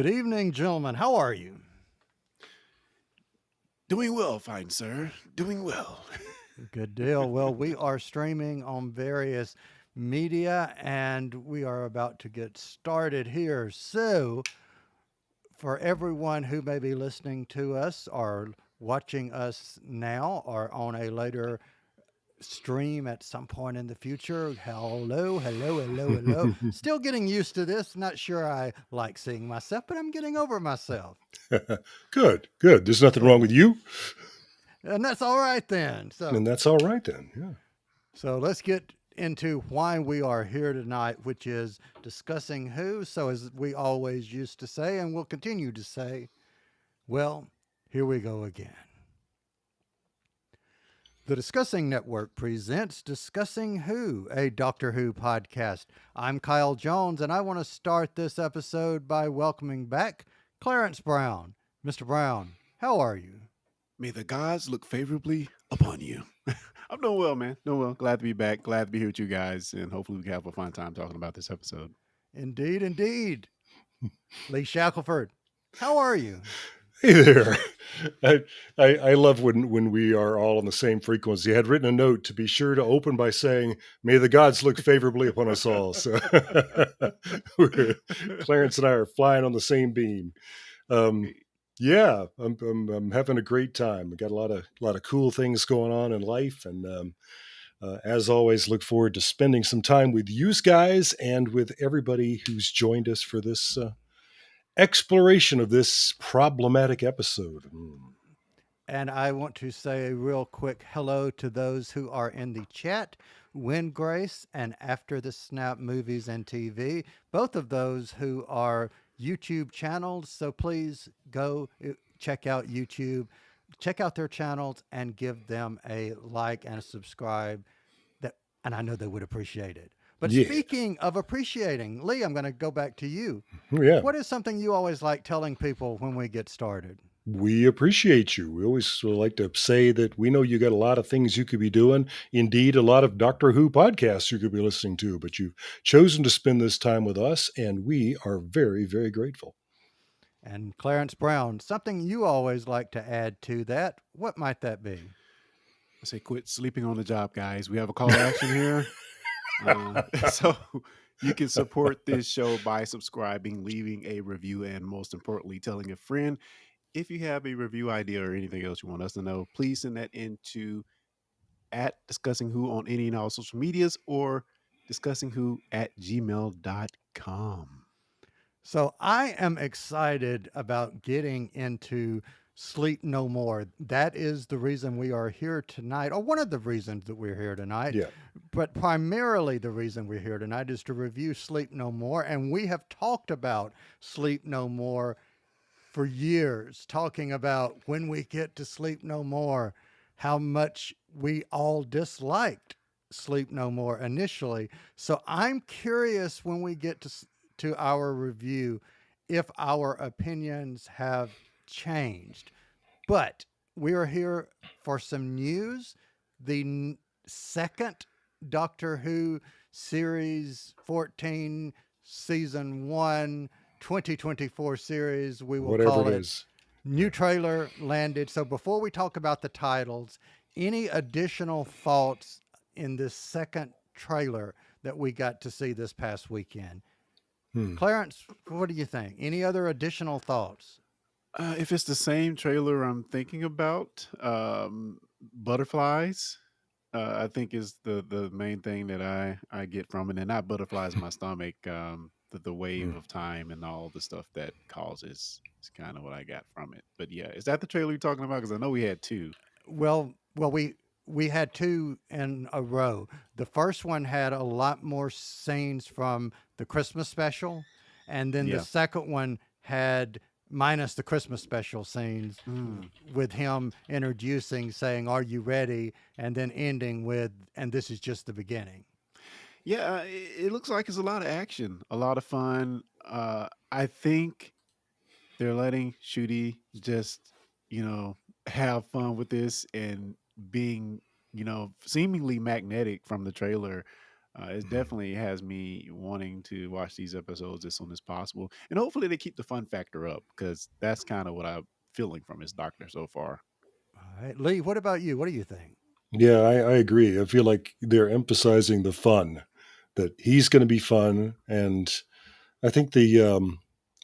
Good evening, gentlemen. How are you? Doing well, fine sir. Doing well. Good deal. Well, we are streaming on various media and we are about to get started here. So, for everyone who may be listening to us or watching us now or on a later stream at some point in the future, hello. Still getting used to this. Not sure I like seeing myself, but I'm getting over myself. Good, good. There's nothing wrong with you, And that's all right then. and that's all right then. Yeah. So let's get into why we are here tonight, which is discussing who. So, as we always used to say, and will continue to say, well, here we go again. The Discussing Network presents Discussing Who, a Doctor Who podcast. I'm Kyle Jones, and I want to start this episode by welcoming back Clarence Brown. Mr. Brown, how are you? May the gods look favorably upon you. I'm doing well, man. Doing well. Glad to be back. Glad to be here with you guys, and hopefully we can have a fun time talking about this episode. Indeed. Lee Shackelford, how are you? Hey there. I love when we are all on the same frequency. I had written a note to be sure to open by saying, "May the gods look favorably upon us all." So Clarence and I are flying on the same beam. Yeah, I'm having a great time. We got a lot of cool things going on in life, and as always, look forward to spending some time with you guys and with everybody who's joined us for this exploration of this problematic episode. And I want to say a real quick hello to those who are in the chat, Win Grace and After the Snap Movies and TV, both of those who are YouTube channels. So please go check out YouTube, check out their channels, and give them a like and a subscribe. That, and I know they would appreciate it. But Yeah. speaking of appreciating, Lee, I'm going to go back to you. Yeah. What is something you always like telling people when we get started? We appreciate you. We always like to say that we know you got a lot of things you could be doing. Indeed, a lot of Doctor Who podcasts you could be listening to, but you've chosen to spend this time with us, and we are very, very grateful. And Clarence Brown, something you always like to add to that. What might that be? I say, quit sleeping on the job, guys. We have a call to action here. So you can support this show by subscribing, leaving a review, and most importantly, telling a friend. If you have a review idea or anything else you want us to know, please send that into at discussing who on any and all social medias or discussing who at gmail.com. So I am excited about getting into Sleep No More. That is the reason we are here tonight, or one of the reasons that we're here tonight. Yeah. But primarily the reason we're here tonight is to review Sleep No More. And we have talked about Sleep No More for years, talking about when we get to Sleep No More, how much we all disliked Sleep No More initially. So I'm curious when we get to our review if our opinions have changed. But we are here for some news. The second Doctor Who Series 14, Season 1, 2024 series, we will Whatever call it it. is. New trailer landed. So before we talk about the titles, any additional thoughts in this second trailer that we got to see this past weekend? Clarence, what do you think? Any other additional thoughts? If it's the same trailer I'm thinking about, butterflies, I think is the main thing that I get from it, and not butterflies in my stomach. The wave of time and all the stuff that causes is kind of what I got from it. But yeah, is that the trailer you're talking about? Because I know we had two. Well, we had two in a row. The first one had a lot more scenes from the Christmas special, and then the Yeah. second one had minus the Christmas special scenes Mm. with him introducing, saying, "Are you ready?" and then ending with, "And this is just the beginning." Yeah, it looks like it's a lot of action, a lot of fun. I think they're letting Shooty just, have fun with this and being, seemingly magnetic from the trailer. It definitely has me wanting to watch these episodes as soon as possible, and hopefully they keep the fun factor up because that's kind of what I'm feeling from his Doctor so far. All right, Lee, what about you? What do you think? Yeah, I agree. I feel like they're emphasizing the fun, that he's going to be fun, and I think the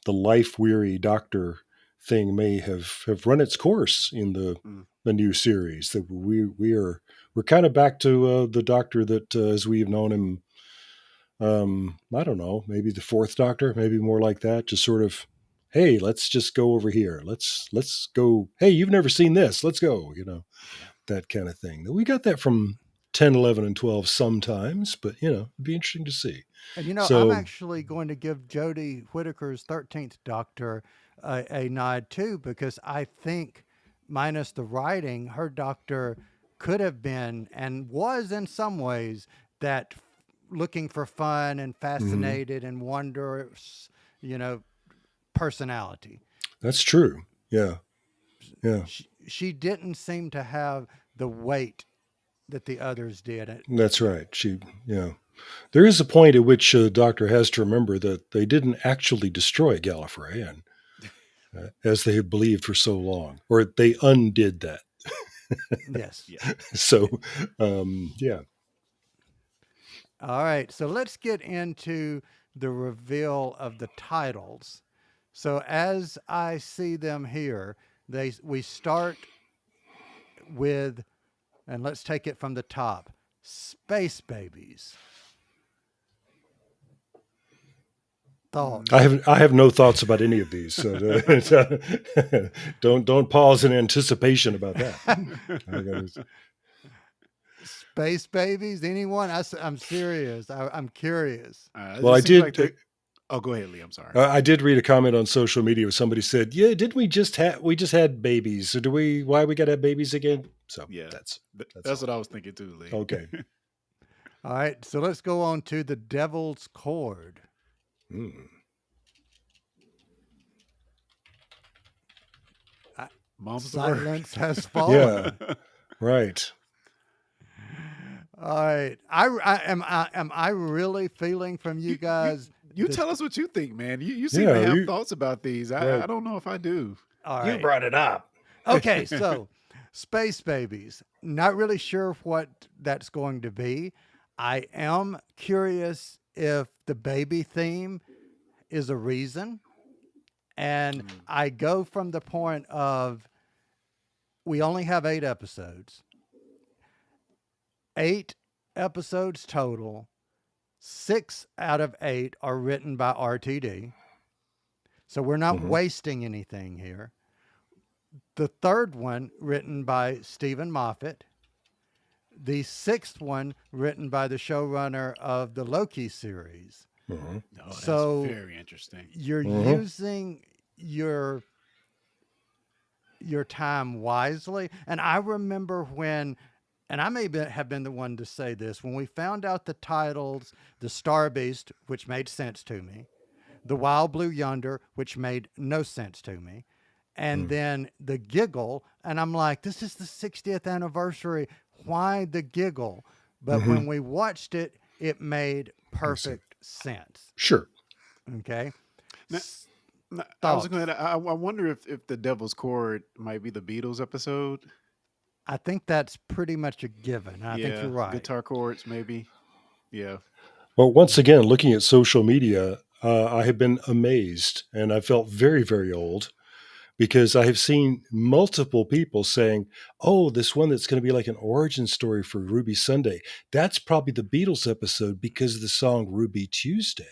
life weary doctor thing may have run its course in Mm. the new series. That we're kind of back to the doctor that as we've known him. I don't know, maybe the fourth doctor, maybe more like that. Just sort of, hey, let's just go over here. Let's go. Hey, you've never seen this. Let's go. Yeah. That kind of thing. We got that from 10, 11, and 12 sometimes, but it'd be interesting to see. And I'm So, actually going to give Jodie Whittaker's 13th Doctor a nod too, because I think, minus the writing, her Doctor could have been and was in some ways that looking for fun and mhm, fascinated and wondrous, you know, personality. that's true. Yeah. Yeah. She didn't seem to have the weight that the others did. That's right. Yeah. There is a point at which the doctor has to remember that they didn't actually destroy Gallifrey, and as they had believed for so long, or they undid that. Yes. Yeah. So, yeah. All right, so let's get into the reveal of the titles. So as I see them here, we start with, and let's take it from the top, Space Babies. Thoughts? I have no thoughts about any of these. So don't pause in anticipation about that. Space Babies? Anyone? I'm serious. I'm curious. It Well, just seems like they. Oh, go ahead, Lee. I'm sorry. I did read a comment on social media where somebody said, "Yeah, didn't we just had babies? So do we? Why we got to have babies again?" So Yeah, that's that's all. what I was thinking too, Lee. Okay. All right, so let's go on to the Devil's Cord. Mm. Mom's the word. Silence has fallen. Yeah. Right. All right. Am I really feeling from you You guys? you The, tell us what you think, man. You seem to Yeah. have thoughts about these. Right. I don't know if I do. all You right. brought it up. Okay. So, Space Babies. Not really sure what that's going to be. I am curious if the baby theme is a reason, and Mm. I go from the point of we only have 8 episodes. 8 episodes total. 6 out of 8 are written by RTD. So we're not Mhm. wasting anything here. The third one written by Stephen Moffat. The sixth one written by the showrunner of the Loki series. Mhm. Oh, that's So very interesting. you're Mhm. using your time wisely. And I remember when, and I may have been the one to say this, when we found out the titles, The Star Beast, which made sense to me, The Wild Blue Yonder, which made no sense to me, and Mm. then The Giggle, and I'm like, this is the 60th anniversary. Why The Giggle? But Mhm. when we watched it, it made I see. perfect sense. Sure. Okay. Now, S- I was Thoughts? going to. I wonder if the Devil's Chord might be the Beatles episode. I think that's pretty much a given. I think you're Yeah, right. guitar chords maybe. Yeah. Well, once again, looking at social media, I have been amazed, and I felt very, very old because I have seen multiple people saying, "Oh, this one that's going to be like an origin story for Ruby Sunday. That's probably the Beatles episode because of the song Ruby Tuesday."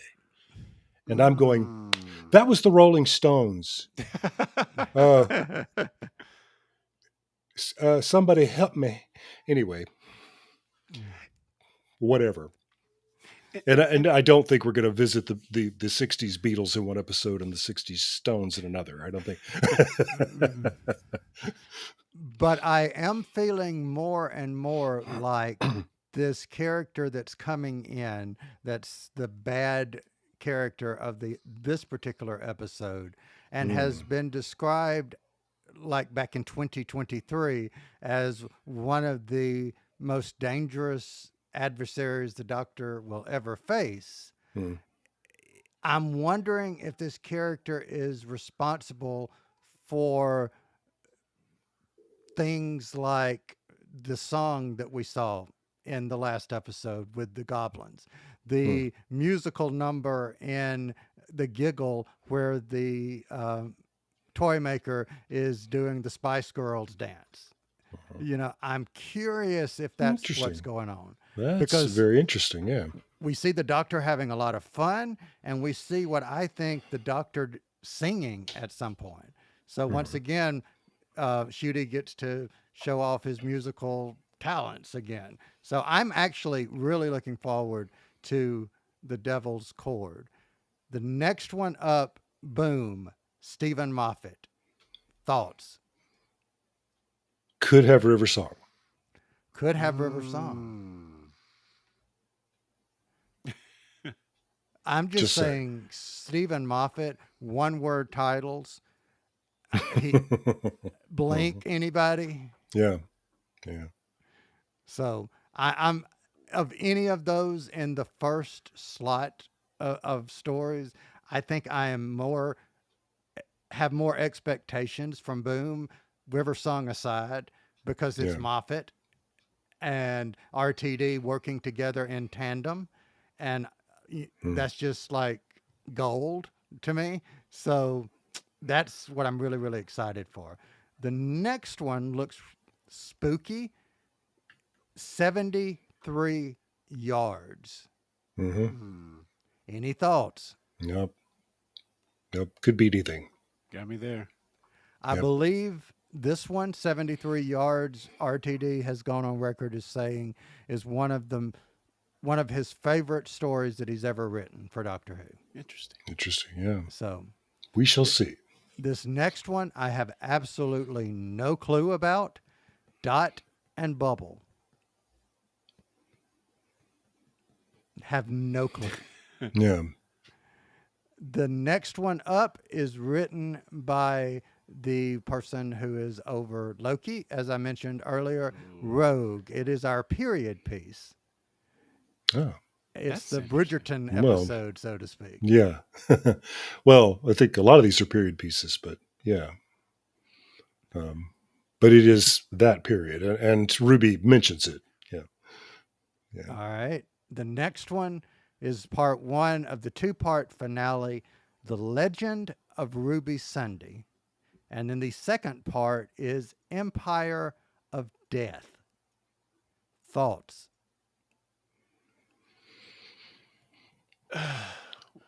And I'm going, Mm. "That was the Rolling Stones. Uh, somebody help me." Anyway, whatever. And I don't think we're going to visit the 60s Beatles in one episode and the 60s Stones in another. I don't think. But I am feeling more and more like this character that's coming in, that's the bad character of this particular episode, and has Mm. been described like back in 2023 as one of the most dangerous adversaries the Doctor will ever face. Mm. I'm wondering if this character is responsible for things like the song that we saw in the last episode with the goblins, Mm. the musical number in the Giggle where the toy maker is doing the Spice Girls dance. I'm curious if that's what's Interesting. going on That's because very interesting. Yeah. we see the Doctor having a lot of fun and we see what I think the Doctor singing at some point. So once Mhm. again, Shooty gets to show off his musical talents again. So I'm actually really looking forward to the Devil's Chord. The next one up, boom, Stephen Moffat. Thoughts? Could have River Song. Could have River Song. I'm just Just saying. saying, Stephen Moffat, one word titles. He Blink, anybody? Yeah. Yeah. So I'm of any of those in the first slot of stories. I think I am more have more expectations from Boom, River Song aside, because it's Yeah. Moffat and RTD working together in tandem, and Mm. that's just like gold to me. So that's what I'm really really excited for. The next one looks spooky. 73 yards. Mm-hmm. Any thoughts? Yep. Yep. Could be anything. Got me there. I Yep. believe this one, 73 yards, RTD has gone on record as saying is one of his favorite stories that he's ever written for Doctor Who. Interesting. Interesting. Yeah. So We shall see. this next one I have absolutely no clue about. Dot and Bubble. Have no clue. Yeah. The next one up is written by the person who is over Loki, as I mentioned earlier, Rogue. It is our period piece. Oh. It's That's the interesting. Bridgerton Well, episode, so to speak. yeah. Well, I think a lot of these are period pieces, but yeah. But it is that period, and Ruby mentions it. Yeah. Yeah. All right. The next one is part one of the two-part finale, The Legend of Ruby Sunday. And then the second part is Empire of Death. Thoughts?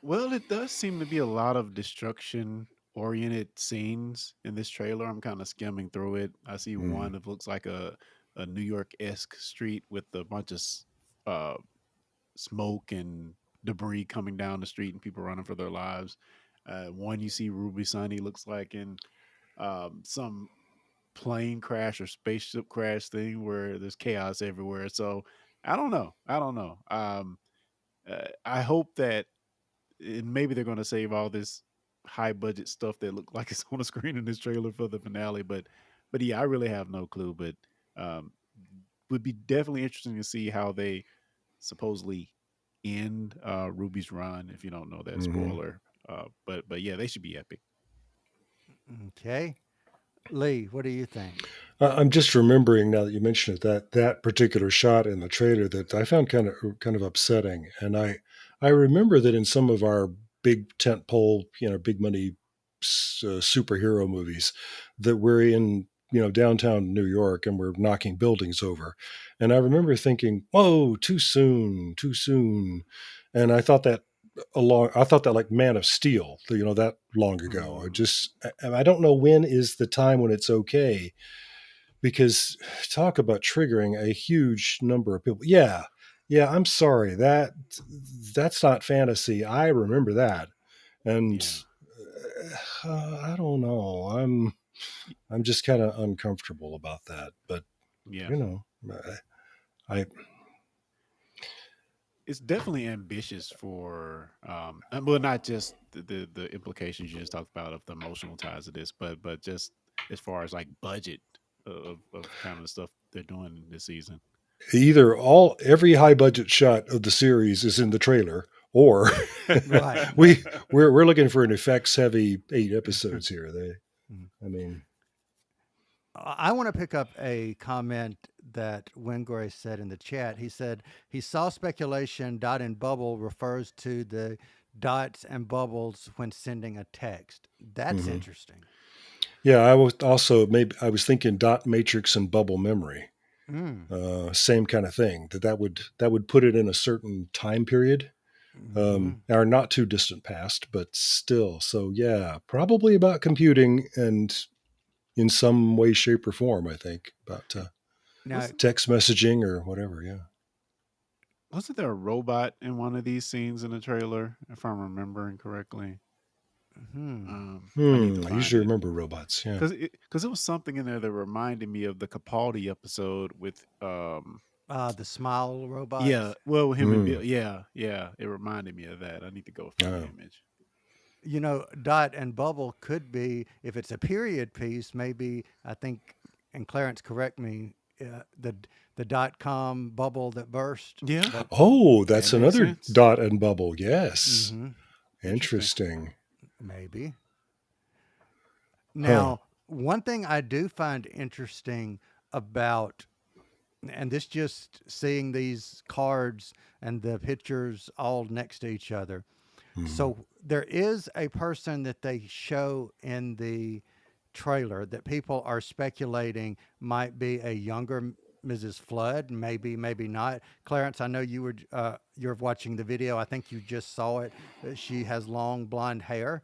Well, it does seem to be a lot of destruction oriented scenes in this trailer. I'm kind of skimming through it. I see Mm. one that looks like a New York esque street with a bunch of uh, smoke and debris coming down the street and people running for their lives. One you see Ruby Sunny looks like in some plane crash or spaceship crash thing where there's chaos everywhere. So I don't know. I don't know. I hope that and maybe they're going to save all this high budget stuff that look like it's on the screen in this trailer for the finale. But yeah, I really have no clue. But um, would be definitely interesting to see how they supposedly end Ruby's run. If you don't know that Hmm. spoiler, but yeah, they should be epic. Okay. Lee, what do you think? I'm just remembering now that you mentioned it, that particular shot in the trailer that I found kind of upsetting, and I remember that in some of our big tentpole, big money superhero movies, that we're in downtown New York and we're knocking buildings over, and I remember thinking, "Whoa, too soon, too soon," and I thought that like Man of Steel, that long ago. Mm. I don't know when is the time when it's okay because talk about triggering a huge number of people. Yeah, yeah. I'm sorry that's not fantasy. I remember that, and Yeah, I don't know. I'm just kind of uncomfortable about that. But yeah. you know, I It's definitely ambitious for well, not just the implications you just talked about of the emotional ties of this, but just as far as like budget of kind of the stuff they're doing this season. either every high budget shot of the series is in the trailer, or Right. we're looking for an effects heavy 8 episodes here. Mhm. I mean, I want to pick up a comment that Wingray said in the chat. He said he saw speculation dot and bubble refers to the dots and bubbles when sending a text. That's mhm. interesting. Yeah, I was also maybe I was thinking dot matrix and bubble memory. Mm. Same kind of thing. That would put it in a certain time period, Hmm. or not too distant past, but still. So yeah, probably about computing and in some way, shape, or form. I think about Now, Wasn't text messaging or whatever. Yeah. wasn't there a robot in one of these scenes in the trailer, if I'm remembering correctly? hmm, I need to I find usually it remember robots. Yeah. because it was something in there that reminded me of the Capaldi episode with the smile yeah, robots. well, him and Mm. Bill. Yeah, yeah, it reminded me of that. I need to go find the Oh. image. You know, dot and bubble could be, if it's a period piece, maybe, I think, and Clarence, correct me, the .com bubble that burst. Yeah, That. Oh, that that's makes another sense. dot and bubble. Yes. Hmm. Interesting. Interesting. Maybe. Huh. Now, one thing I do find interesting about, and this just seeing these cards and the pictures all next to each other. Mhm. So there is a person that they show in the trailer that people are speculating might be a younger Mrs. Flood, maybe, maybe not. Clarence, I know you're watching the video. I think you just saw it. She has long blonde hair.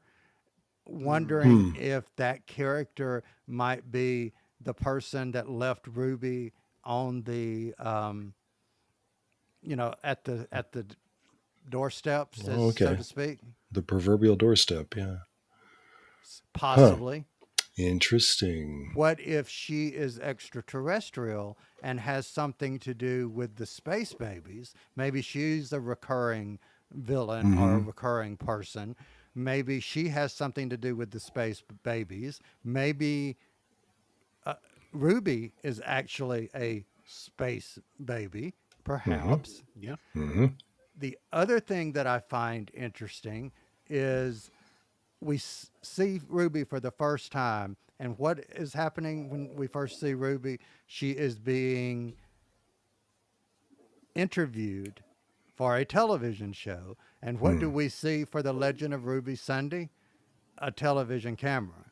Wondering Hmm. if that character might be the person that left Ruby on the at the doorsteps, as Oh, so okay. to speak. The proverbial doorstep. Yeah. Huh. Possibly. Interesting. What if she is extraterrestrial and has something to do with the space babies? Maybe she's a recurring villain or a Hmm. recurring person. Maybe she has something to do with the space babies. Maybe Ruby is actually a space baby, Hmm. perhaps. Yeah. Hmm. The other thing that I find interesting is we see Ruby for the first time, and what is happening when we first see Ruby? She is being interviewed for a television show, and what do Hmm. we see for the Legend of Ruby Sunday? A television camera.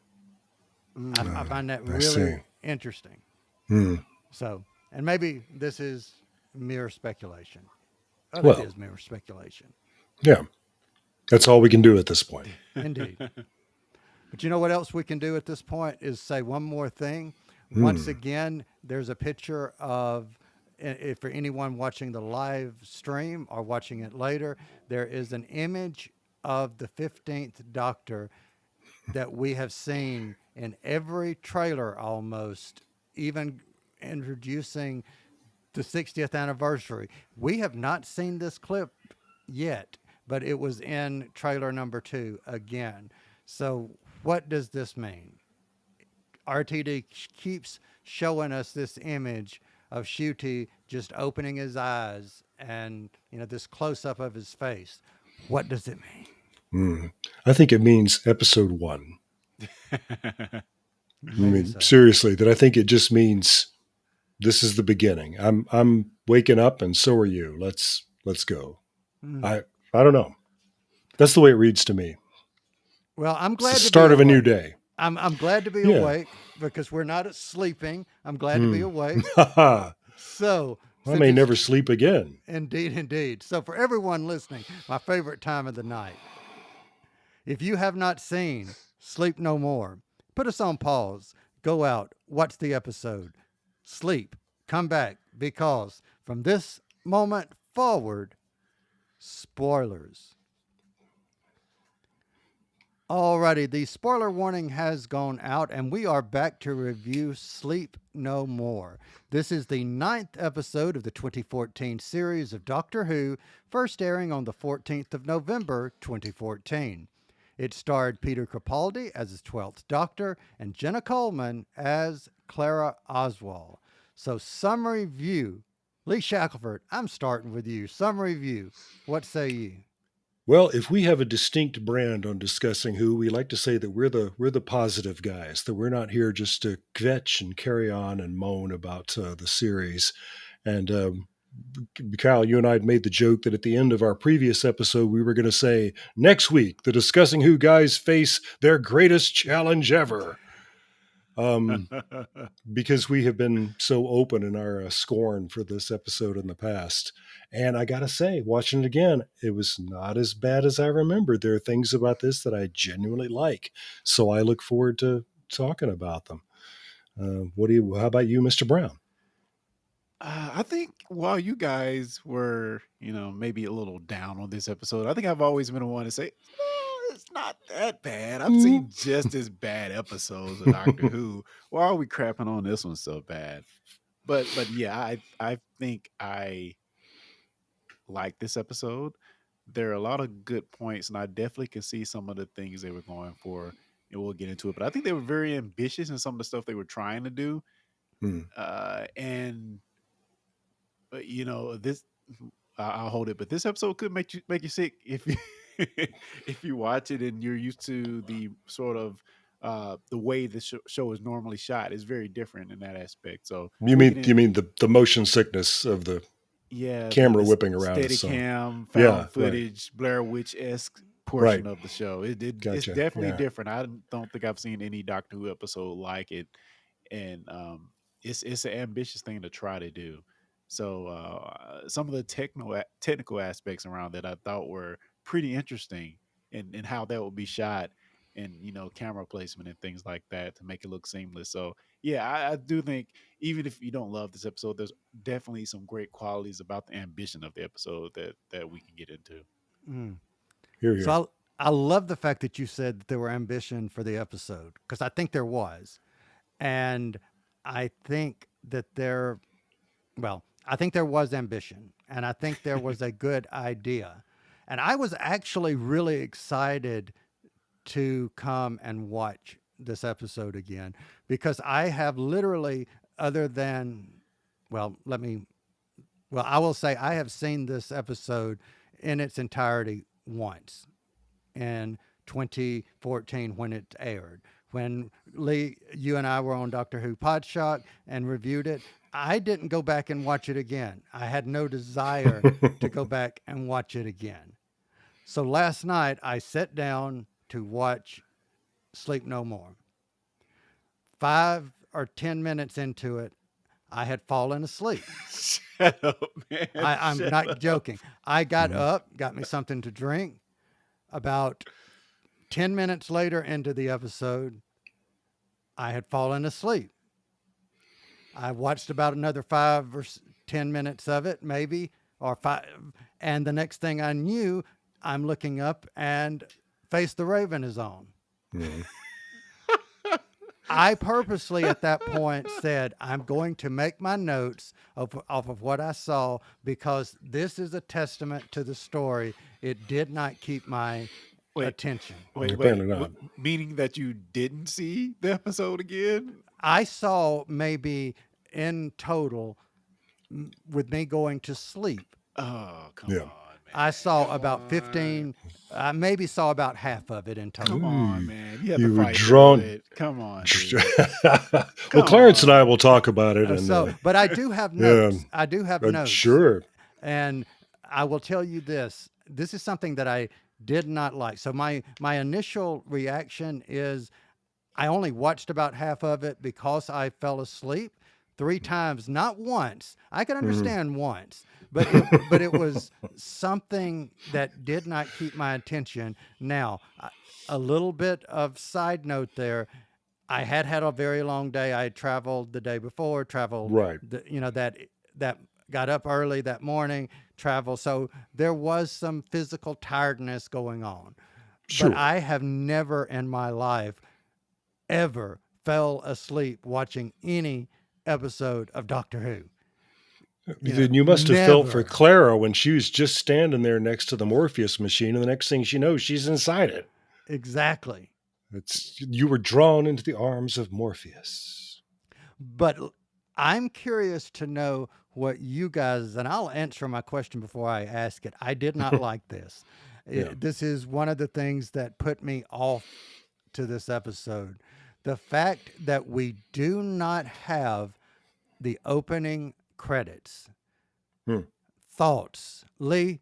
I Mm. find that I see. really interesting. Hmm. So, and maybe this is mere speculation. Oh, that Well, is mere speculation. yeah. That's all we can do at this point. Indeed. But you know what else we can do at this point is say one more thing. Once Hmm. again, there's a picture of, if for anyone watching the live stream or watching it later, there is an image of the 15th Doctor that we have seen in every trailer almost, even introducing the 60th anniversary. We have not seen this clip yet, but it was in trailer number 2 again. So, what does this mean? RTD keeps showing us this image of Shuti just opening his eyes and, this close up of his face. What does it mean? Hmm. I think it means episode 1. I Maybe mean, so. seriously, that I think it just means this is the beginning. I'm waking up, and so are you. Let's go. Mm. I don't know. That's the way it reads to me. Well, I'm It's the glad to be start of a new awake. day. I'm glad to be Yeah. awake because we're not sleeping. I'm glad to be Hmm. awake. I So, since may it's never sleep again. indeed, indeed. So, for everyone listening, my favorite time of the night. If you have not seen Sleep No More, put us on pause, go out, watch the episode, sleep, come back, because from this moment forward, spoilers. Alrighty, the spoiler warning has gone out, and we are back to review Sleep No More. This is the 9th episode of the 2014 series of Doctor Who, first airing on the 14th of November, 2014. It starred Peter Capaldi as his 12th Doctor and Jenna Coleman as Clara Oswald. So, summary view Lee Shackelford, I'm starting with you. Some review. What say you? Well, if we have a distinct brand on discussing who, we like to say that we're the positive guys. That we're not here just to kvetch and carry on and moan about the series. And Kyle, you and I had made the joke that at the end of our previous episode, we were going to say next week the discussing who guys face their greatest challenge ever. Because we have been so open in our scorn for this episode in the past. And I got to say, watching it again, it was not as bad as I remembered. There are things about this that I genuinely like. So I look forward to talking about them. How about you, Mr. Brown? I think while you guys were, maybe a little down on this episode, I think I've always been the one to say, it's not that bad. I've seen just as bad episodes of Doctor Who. Why are we crapping on this one so bad? But yeah, I think I like this episode. There are a lot of good points, and I definitely can see some of the things they were going for, and we'll get into it. But I think they were very ambitious in some of the stuff they were trying to do. Hmm. And this I'll hold it, but this episode could make you sick if you if you watch it and you're used to the sort of the way the show is normally shot is very different in that aspect. So You mean the motion sickness of the camera the whipping around? steady cam, Yeah, found right. footage, Blair Witch-esque portion Right. of the show. It's Gotcha. definitely Yeah. different. I don't think I've seen any Doctor Who episode like it, and it's an ambitious thing to try to do. So some of the technical aspects around that I thought were pretty interesting, and how that would be shot, and camera placement and things like that to make it look seamless. So yeah, I do think even if you don't love this episode, there's definitely some great qualities about the ambition of the episode that we can get into. Mm. Here, here. So I love the fact that you said that there were ambition for the episode, because I think there was. And I think that I think there was ambition, and I think there was a good idea. And I was actually really excited to come and watch this episode again, because I have literally, other than, well, I will say I have seen this episode in its entirety once in 2014 when it aired. When Lee, you and I were on Doctor Who Podshock and reviewed it, I didn't go back and watch it again. I had no desire to go back and watch it again. So last night I sat down to watch Sleep No More. 5 or 10 minutes into it, I had fallen asleep. Shut up, man. I'm Shut not up. joking. I got up, got me something to drink. About 10 minutes later into the episode, I had fallen asleep. I watched about another 5 or 10 minutes of it, maybe, or 5. And the next thing I knew, I'm looking up and Face the Raven is on. Mhm. I purposely at that point said, I'm going to make my notes off of what I saw, because this is a testament to the story. It did not keep my Wait. attention. Wait, Apparently not. meaning that you didn't see the episode again? I saw maybe in total, with me going to sleep, Oh, come Yeah. on, man. I saw Come about on. 15, I maybe saw about half of it in total. Come on, man. You have You to were fight drawn- through it. Come on, dude. Well, Come Clarence and on. I will talk about it. And So, but I do have yeah. notes. I do have notes. Sure. And I will tell you this. This is something that I did not like. So my initial reaction is I only watched about half of it because I fell asleep 3 times, not once. I can understand once, but it was something that did not keep my attention. Now, a little bit of side note there. I had a very long day. I had traveled the day before, Right. that got up early that morning, travel. So there was some physical tiredness going on. Sure. But I have never in my life ever fell asleep watching any episode of Doctor Who. Then you must have felt for never. Clara when she was just standing there next to the Morpheus machine, and the next thing she knows, she's inside it. Exactly. You were drawn into the arms of Morpheus. But I'm curious to know what you guys, and I'll answer my question before I ask it. I did not like this. Yeah. This is one of the things that put me off to this episode. The fact that we do not have the opening credits. Hmm. Thoughts, Lee?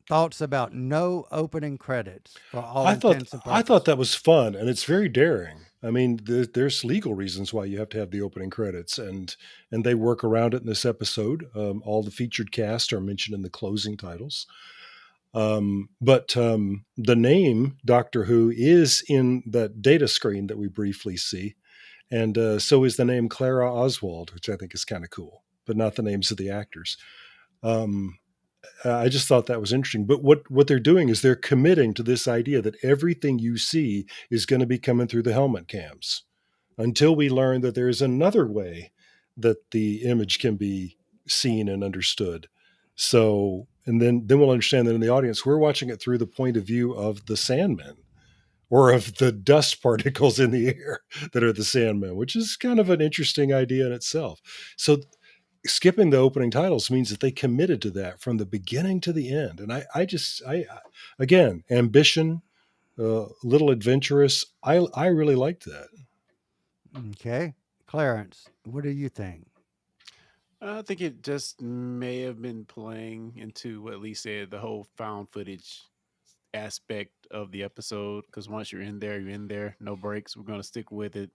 Thoughts about no opening credits for all I thought intents and I thought purposes. that was fun, and it's very daring. I mean, there's legal reasons why you have to have the opening credits, and they work around it in this episode. All the featured cast are mentioned in the closing titles. But the name Doctor Who is in that data screen that we briefly see, and so is the name Clara Oswald, which I think is kind of cool, but not the names of the actors. Um, I just thought that was interesting. But what they're doing is they're committing to this idea that everything you see is going to be coming through the helmet cams until we learn that there is another way that the image can be seen and understood. So, and then we'll understand that in the audience, we're watching it through the point of view of the Sandmen or of the dust particles in the air that are the Sandmen, which is kind of an interesting idea in itself. So skipping the opening titles means that they committed to that from the beginning to the end. And I again, ambition, little adventurous. I really liked that. Okay. Clarence, what do you think? I think it just may have been playing into what Lee said, the whole found footage aspect of the episode. Because once you're in there, you're in there. No breaks. We're going to stick with it.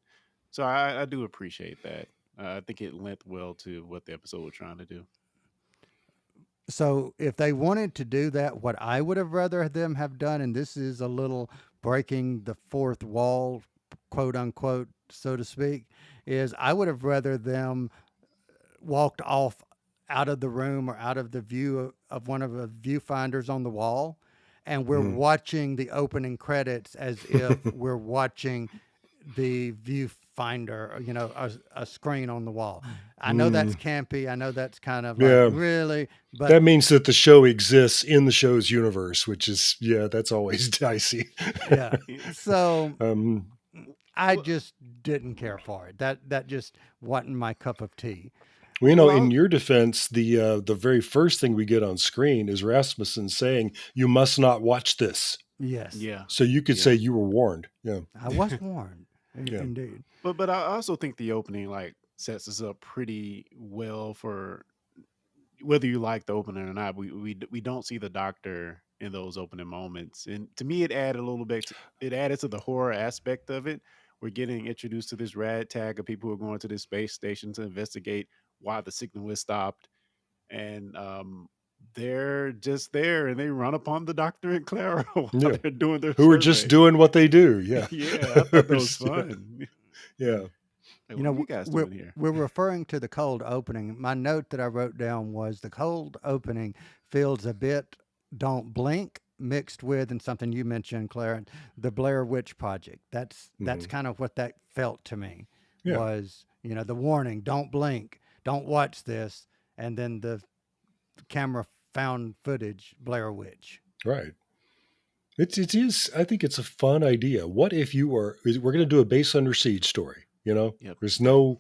So I do appreciate that. I think it lent well to what the episode was trying to do. So, if they wanted to do that, what I would have rather them have done, and this is a little breaking the fourth wall, quote unquote, so to speak, is I would have rather them walked off out of the room or out of the view of one of the viewfinders on the wall, and we're Mhm. watching the opening credits as if we're watching the viewfinder, a screen on the wall. I know that's Mm, campy. I know that's kind of like yeah, really, but that means that the show exists in the show's universe, which is yeah, that's always dicey. yeah. Yeah. So um, I Well, just didn't care for it. That just wasn't my cup of tea. well, well, in your defense, the very first thing we get on screen is Rasmussen saying, "You must not watch this." Yes, yeah, So you could yeah. say you were warned. Yeah, I was warned. yeah. Indeed. But I also think the opening like sets us up pretty well for whether you like the opening or not. We don't see the Doctor in those opening moments, and to me, it added a little bit. It added to the horror aspect of it. We're getting introduced to this ragtag of people who are going to this space station to investigate why the signal was stopped, and they're just there, and they run upon the Doctor and Clara while Yeah. they're doing their Who are just survey. doing what they do. Yeah. Yeah, I thought that was fun. Yeah. Like, You what are know, you guys we're doing here? we're referring to the cold opening. My note that I wrote down was the cold opening feels a bit "Don't Blink" mixed with, and something you mentioned, Clarence, the Blair Witch Project. That's Mhm. kind of what that felt to me. Yeah. Was the warning, "Don't blink, don't watch this," and then the camera found footage, Blair Witch. Right. It is. I think it's a fun idea. What if you are? We're going to do a base under siege story. Yep. There's no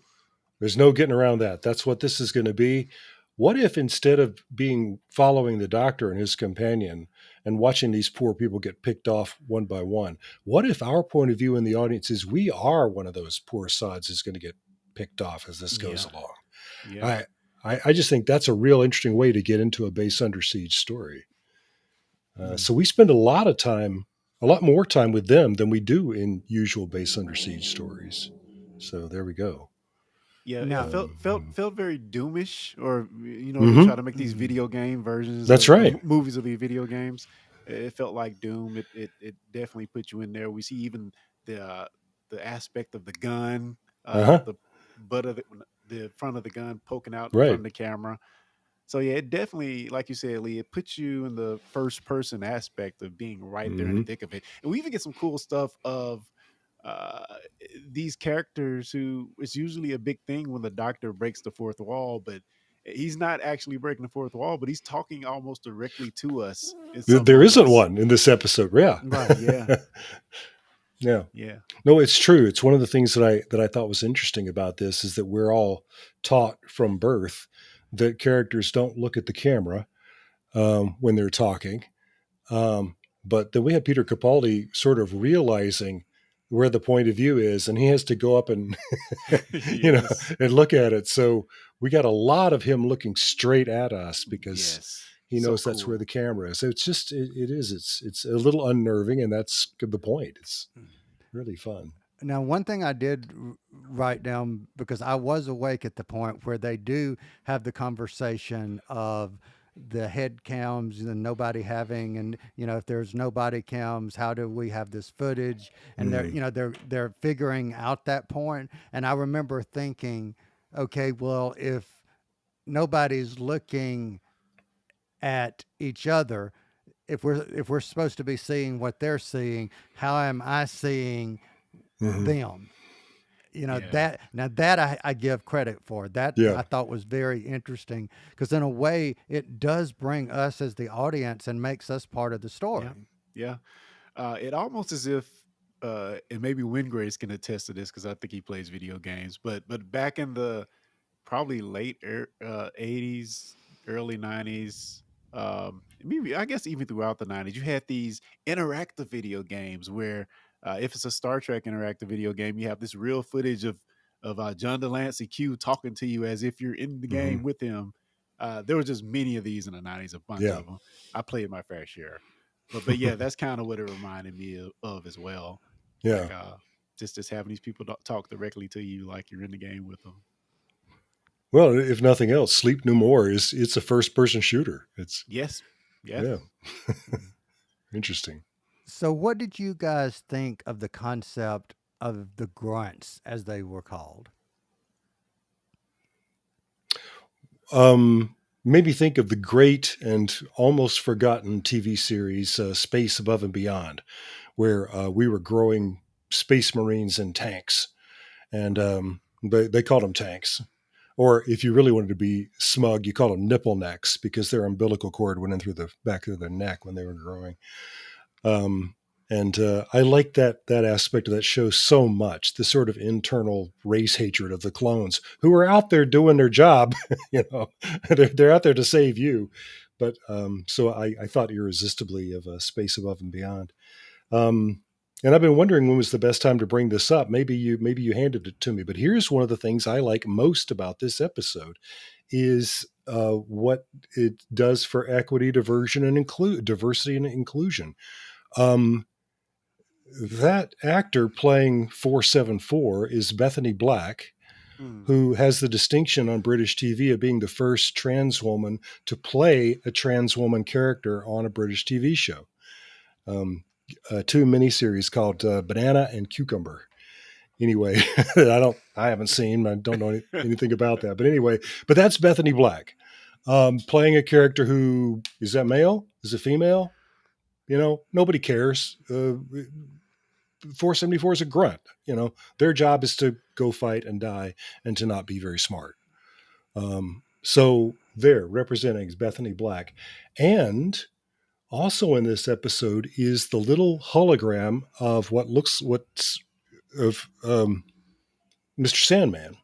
getting around that. That's what this is going to be. What if instead of being following the Doctor and his companion and watching these poor people get picked off one by one, what if our point of view in the audience is we are one of those poor sods who's going to get picked off as this goes Yeah. along? Yeah. I just think that's a real interesting way to get into a base under siege story. So we spend a lot more time with them than we do in usual base under siege stories. So there we go. Yeah, it Now, felt very doomish, or they Hmm. try to make these video game versions That's of right. movies of the video games. It felt like Doom. It definitely put you in there. We see even the aspect of the gun, Uh huh. the butt of the front of the gun poking out in front Right. of the camera. So yeah, it definitely, like you said, Lee, it puts you in the first person aspect of being right there in the Hmm. thick of it. And we even get some cool stuff of uh these characters who it's usually a big thing when the Doctor breaks the fourth wall, but he's not actually breaking the fourth wall, but he's talking almost directly to us in some There isn't moments. one in this episode. Yeah. right. Yeah. Yeah. Yeah. No, it's true. It's one of the things that I thought was interesting about this is that we're all taught from birth that characters don't look at the camera when they're talking. Um, but then we have Peter Capaldi sort of realizing where the point of view is, and he has to go up and you know Yes. and look at it. So we got a lot of him looking straight at us because Yes. he So knows that's where cool. the camera is. So it's just it is it's a little unnerving, and that's the point. It's really fun. Now, one thing I did write down because I was awake at the point where they do have the conversation of the head cams and nobody having, and if there's nobody cams, how do we have this footage? And they're Mm, they're figuring out that point. And I remember thinking, okay, well, if nobody's looking at each other, if we're supposed to be seeing what they're seeing, how am I seeing mhm. them? Yeah. That I give credit for. That Yeah. I thought was very interesting because in a way it does bring us as the audience and makes us part of the Yeah. story. Yeah. It almost as if, and maybe Wingrace can attest to this because I think he plays video games. But back in the probably late 80s, early 90s, maybe I guess even throughout the 90s, you had these interactive video games where if it's a Star Trek interactive video game, you have this real footage of John Delancey Q talking to you as if you're in the Hmm. game with him. There were just many of these in the 90s, a bunch Yeah. of them. I played my fair share. But yeah, that's kind of what it reminded me of as well. Yeah. Like just having these people talk directly to you like you're in the game with them. Well, if nothing else, Sleep No More it's a first person shooter. It's Yes. Yes. yeah, interesting. So, what did you guys think of the concept of the grunts, as they were called? Maybe think of the great and almost forgotten TV series Space Above and Beyond, where we were growing space marines in tanks, and they called them tanks. Or if you really wanted to be smug, you call them nipple necks because their umbilical cord went in through the back of their neck when they were growing. Um, and I like that aspect of that show so much. The sort of internal race hatred of the clones who are out there doing their job. They're out there to save you. But so I thought irresistibly of Space Above and Beyond. Um, and I've been wondering when was the best time to bring this up. Maybe you handed it to me. But here's one of the things I like most about this episode is what it does for equity, diversity and inclusion. Um, that actor playing 474 is Bethany Black, Mm. who has the distinction on British TV of being the first trans woman to play a trans woman character on a British TV show. Um, two miniseries called Banana and Cucumber. Anyway, I haven't seen, I don't know anything about that. But anyway, but that's Bethany Black playing a character who is that male? Is it female? Nobody cares. 474 is a grunt. Their job is to go fight and die and to not be very smart. So there, representing is Bethany Black. And also in this episode is the little hologram of what's of Mr. Sandman,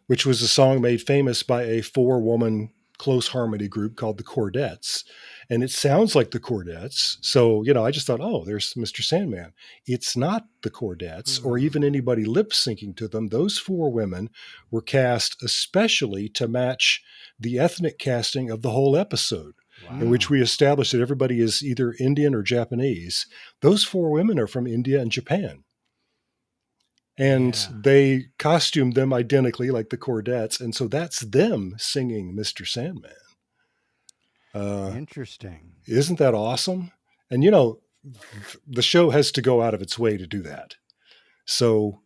which was a song made famous by a 4-woman close harmony group called the Chordettes. And it sounds like the Chordettes. So, I just thought, oh, there's Mr. Sandman. It's not the Chordettes or even anybody lip syncing to them. Those 4 women were cast especially to match the ethnic casting of the whole episode, in which Wow. we established that everybody is either Indian or Japanese. Those 4 women are from India and Japan. And Yeah. they costumed them identically like the Chordettes. And so that's them singing Mr. Sandman. Interesting. Isn't that awesome? And, the show has to go out of its way to do that. So,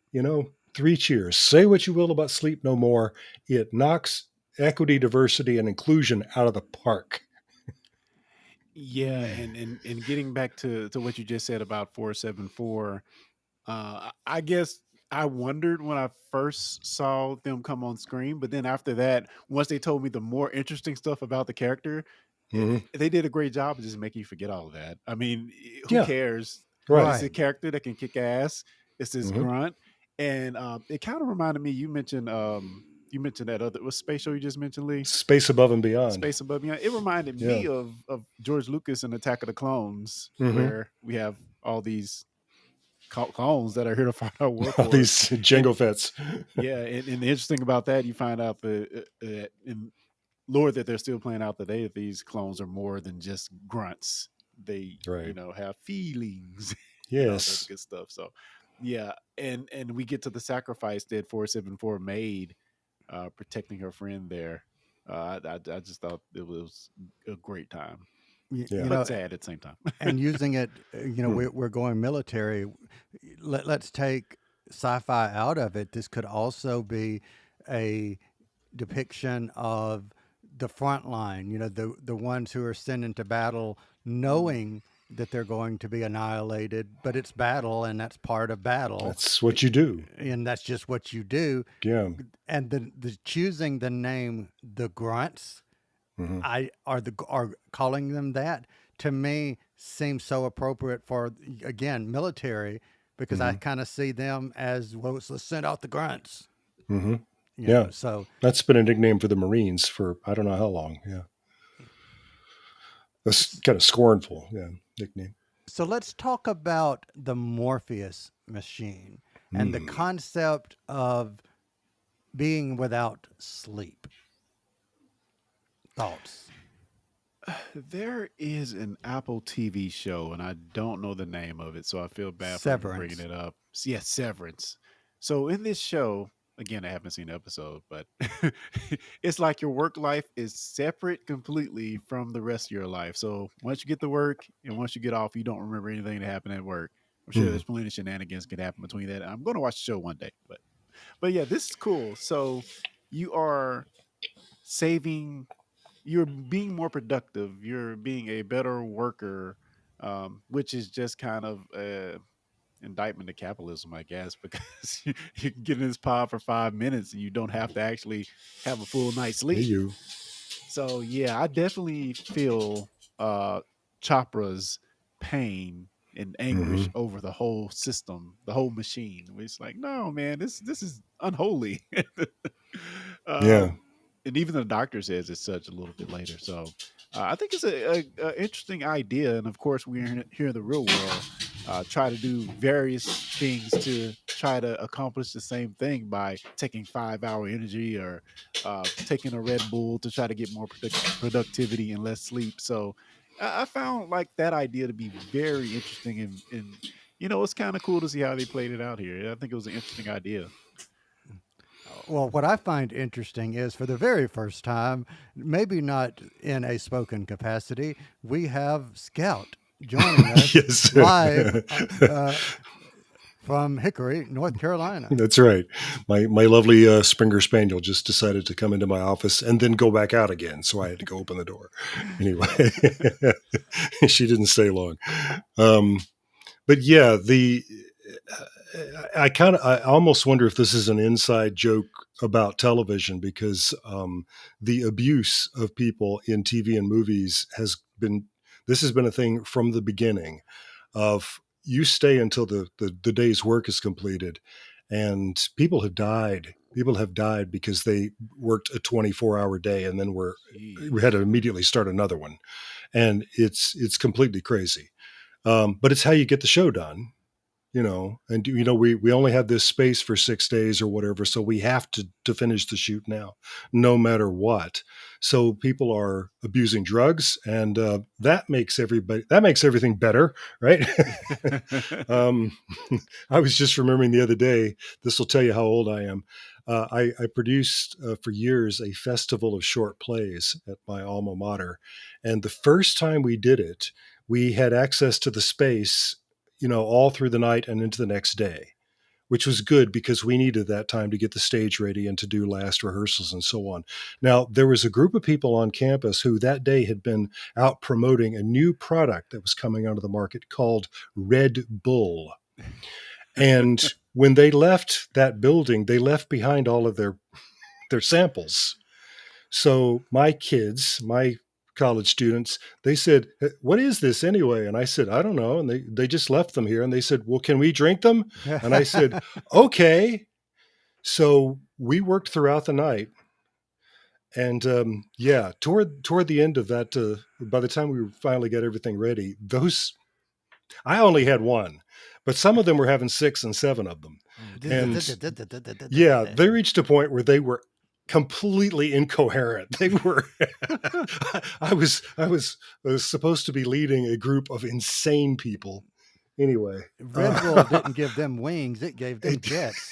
3 cheers. Say what you will about Sleep No More. It knocks equity, diversity, and inclusion out of the park. Yeah, and getting back to what you just said about 474, I guess I wondered when I first saw them come on screen, but then after that, once they told me the more interesting stuff about the character, Mhm. they did a great job of just making you forget all of that. I mean, who Yeah. cares? Right. It's a Right. character that can kick ass. It's this Hmm. grunt, and it kind of reminded me. You mentioned that other what space show you just mentioned, Lee. Space Above and Beyond. Space Above Beyond. It reminded Yeah. me of George Lucas and Attack of the Clones, Hmm. where we have all these clones that are here to find out war All for these us. Jango Fetts. Yeah, and the interesting about that, you find out in lore that they're still playing out today that these clones are more than just grunts. They, Right. have feelings and all that Yes. good stuff. So, yeah, and we get to the sacrifice that 474 made, protecting her friend there. I just thought it was a great time, You Yeah. but know, sad at the same time. and using it, Hmm. we're going military. Let's take sci-fi out of it. This could also be a depiction of the front line, the ones who are sent into battle Mm. knowing that they're going to be annihilated, but it's battle and that's part of battle. That's what you do. And that's just what you do. Yeah. And the choosing the name the grunts, Hmm. are calling them that, to me seems so appropriate for, again, military, because I Hmm. kind of see them as, well, let's send out the grunts. Hmm. You Yeah. know, so That's been a nickname for the Marines for I don't know how long. Yeah. That's kind of scornful. Yeah. Nickname. so let's talk about the Morpheus machine and the Mm. concept of being without sleep. Thoughts? There is an Apple TV show, and I don't know the name of it, so I feel bad for even bringing Severance. it up. Yeah, Severance. So in this show, again, I haven't seen the episode, but it's like your work life is separate completely from the rest of your life. So once you get to work and once you get off, you don't remember anything that happened at work. I'm sure Mm. there's plenty of shenanigans could happen between that. I'm going to watch the show one day, but yeah, this is cool. So you are saving, you're being more productive, you're being a better worker, which is just kind of indictment of capitalism, I guess, because you can get in this pod for 5 minutes and you don't have to actually have a full night's Hey, sleep. you. So yeah, I definitely feel Chopra's pain and anguish Hmm. over the whole system, the whole machine. It's like, no, man, this is unholy. Yeah. um, and even the doctor says it's such a little bit later. So I think it's a interesting idea. And of course, we're here in the real world, try to do various things to try to accomplish the same thing by taking 5 hour energy or taking a Red Bull to try to get more productivity and less sleep. So I found like that idea to be very interesting, and it's kind of cool to see how they played it out here. I think it was an interesting idea. Well, what I find interesting is, for the very first time, maybe not in a spoken capacity, we have Scout joining us Yes. live from Hickory, North Carolina. That's right. My lovely Springer Spaniel just decided to come into my office and then go back out again, so I had to go open the door. Anyway, she didn't stay long. But yeah, I almost wonder if this is an inside joke about television, because the abuse of people in TV and movies this has been a thing from the beginning. Of you stay until the day's work is completed, and people have died. People have died because they worked a 24-hour day and then we had to immediately start another one, and it's completely crazy. But it's how you get the show done, and we only have this space for 6 days or whatever, so we have to finish the shoot now, no matter what. So people are abusing drugs, and that makes everything better, right? um, I was just remembering the other day, this will tell you how old I am. I produced for years a festival of short plays at my alma mater, and the first time we did it, we had access to the space, all through the night and into the next day, which was good because we needed that time to get the stage ready and to do last rehearsals and so on. Now, there was a group of people on campus who that day had been out promoting a new product that was coming onto the market called Red Bull. And when they left that building, they left behind all of their samples. So my kids, my college students. They said, "What is this anyway?" And I said, "I don't know." And they just left them here. And they said, "Well, can we drink them?" And I said, "Okay." So we worked throughout the night. And yeah, toward the end of that, by the time we finally got everything ready, I only had one, but some of them were having 6 and 7 of them. And yeah, they reached a point where they were completely incoherent. They were. I was supposed to be leading a group of insane people. Anyway, Red Bull didn't give them wings; it gave them jets.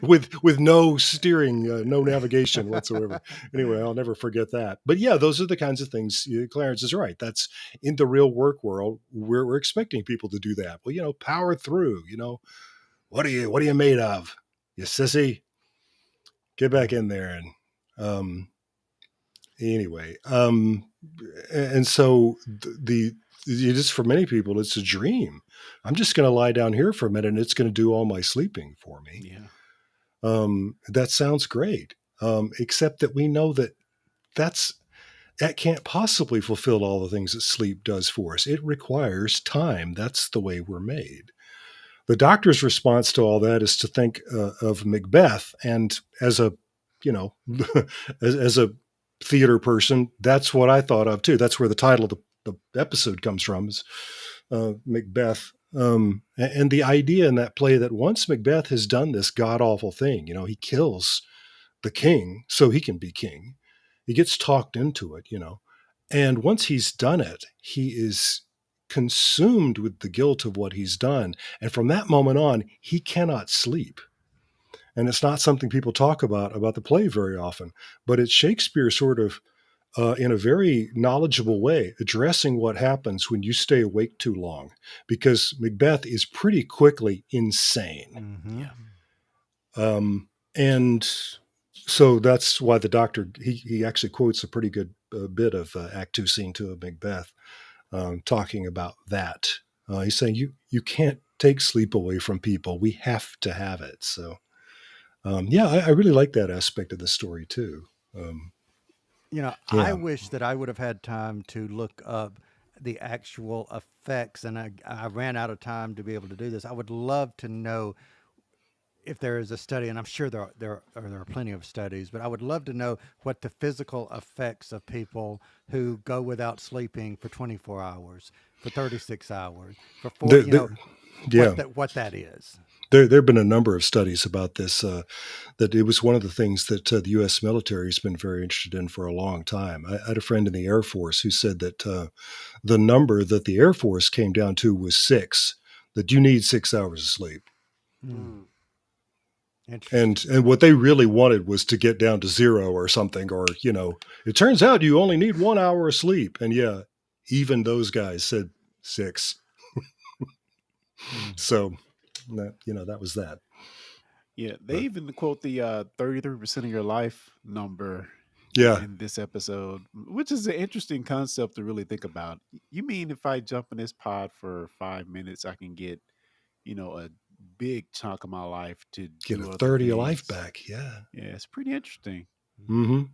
with no steering, no navigation whatsoever. Anyway, I'll never forget that. But yeah, those are the kinds of things. Clarence is right. That's in the real work world. We're expecting people to do that. Well, power through. What are you made of, you sissy? Get back in there. And anyway, and so it is, for many people, it's a dream. I'm just going to lie down here for a minute and it's going to do all my sleeping for me. Yeah. That sounds great. Except that we know that can't possibly fulfill all the things that sleep does for us. It requires time. That's the way we're made. The doctor's response to all that is to think of Macbeth. And as a, as a theater person, that's what I thought of too. That's where the title of the episode comes from, is Macbeth. And the idea in that play that once Macbeth has done this god awful thing, he kills the king so he can be king. He gets talked into it, and once he's done it, he is consumed with the guilt of what he's done. And from that moment on, he cannot sleep. And it's not something people talk about the play very often, but it's Shakespeare sort of, in a very knowledgeable way, addressing what happens when you stay awake too long, because Macbeth is pretty quickly insane. Mm-hmm. Yeah. And so that's why the doctor, he actually quotes a pretty good bit of Act 2, Scene 2 of Macbeth, talking about that. He's saying you can't take sleep away from people. We have to have it. So, yeah, I really like that aspect of the story too. I Yeah. wish that I would have had time to look up the actual effects, and I ran out of time to be able to do this. I would love to know if there is a study, and I'm sure there are plenty of studies, but I would love to know what the physical effects of people who go without sleeping for 24 hours, for 36 hours, for 40, Yeah. what that is. There have been a number of studies about this, that it was one of the things that the U.S. military has been very interested in for a long time. I had a friend in the Air Force who said that the number that the Air Force came down to was 6, that you need 6 hours of sleep. Mm. And what they really wanted was to get down to 0 or something, or, it turns out you only need 1 hour of sleep. And yeah, even those guys said 6. So that was that. Yeah. They even quote the 33% of your life number Yeah. in this episode, which is an interesting concept to really think about. You mean if I jump in this pod for 5 minutes, I can get, a big chunk of my life to Get do a other third of your life things. back. Yeah. Yeah, it's pretty interesting. Mm-hmm.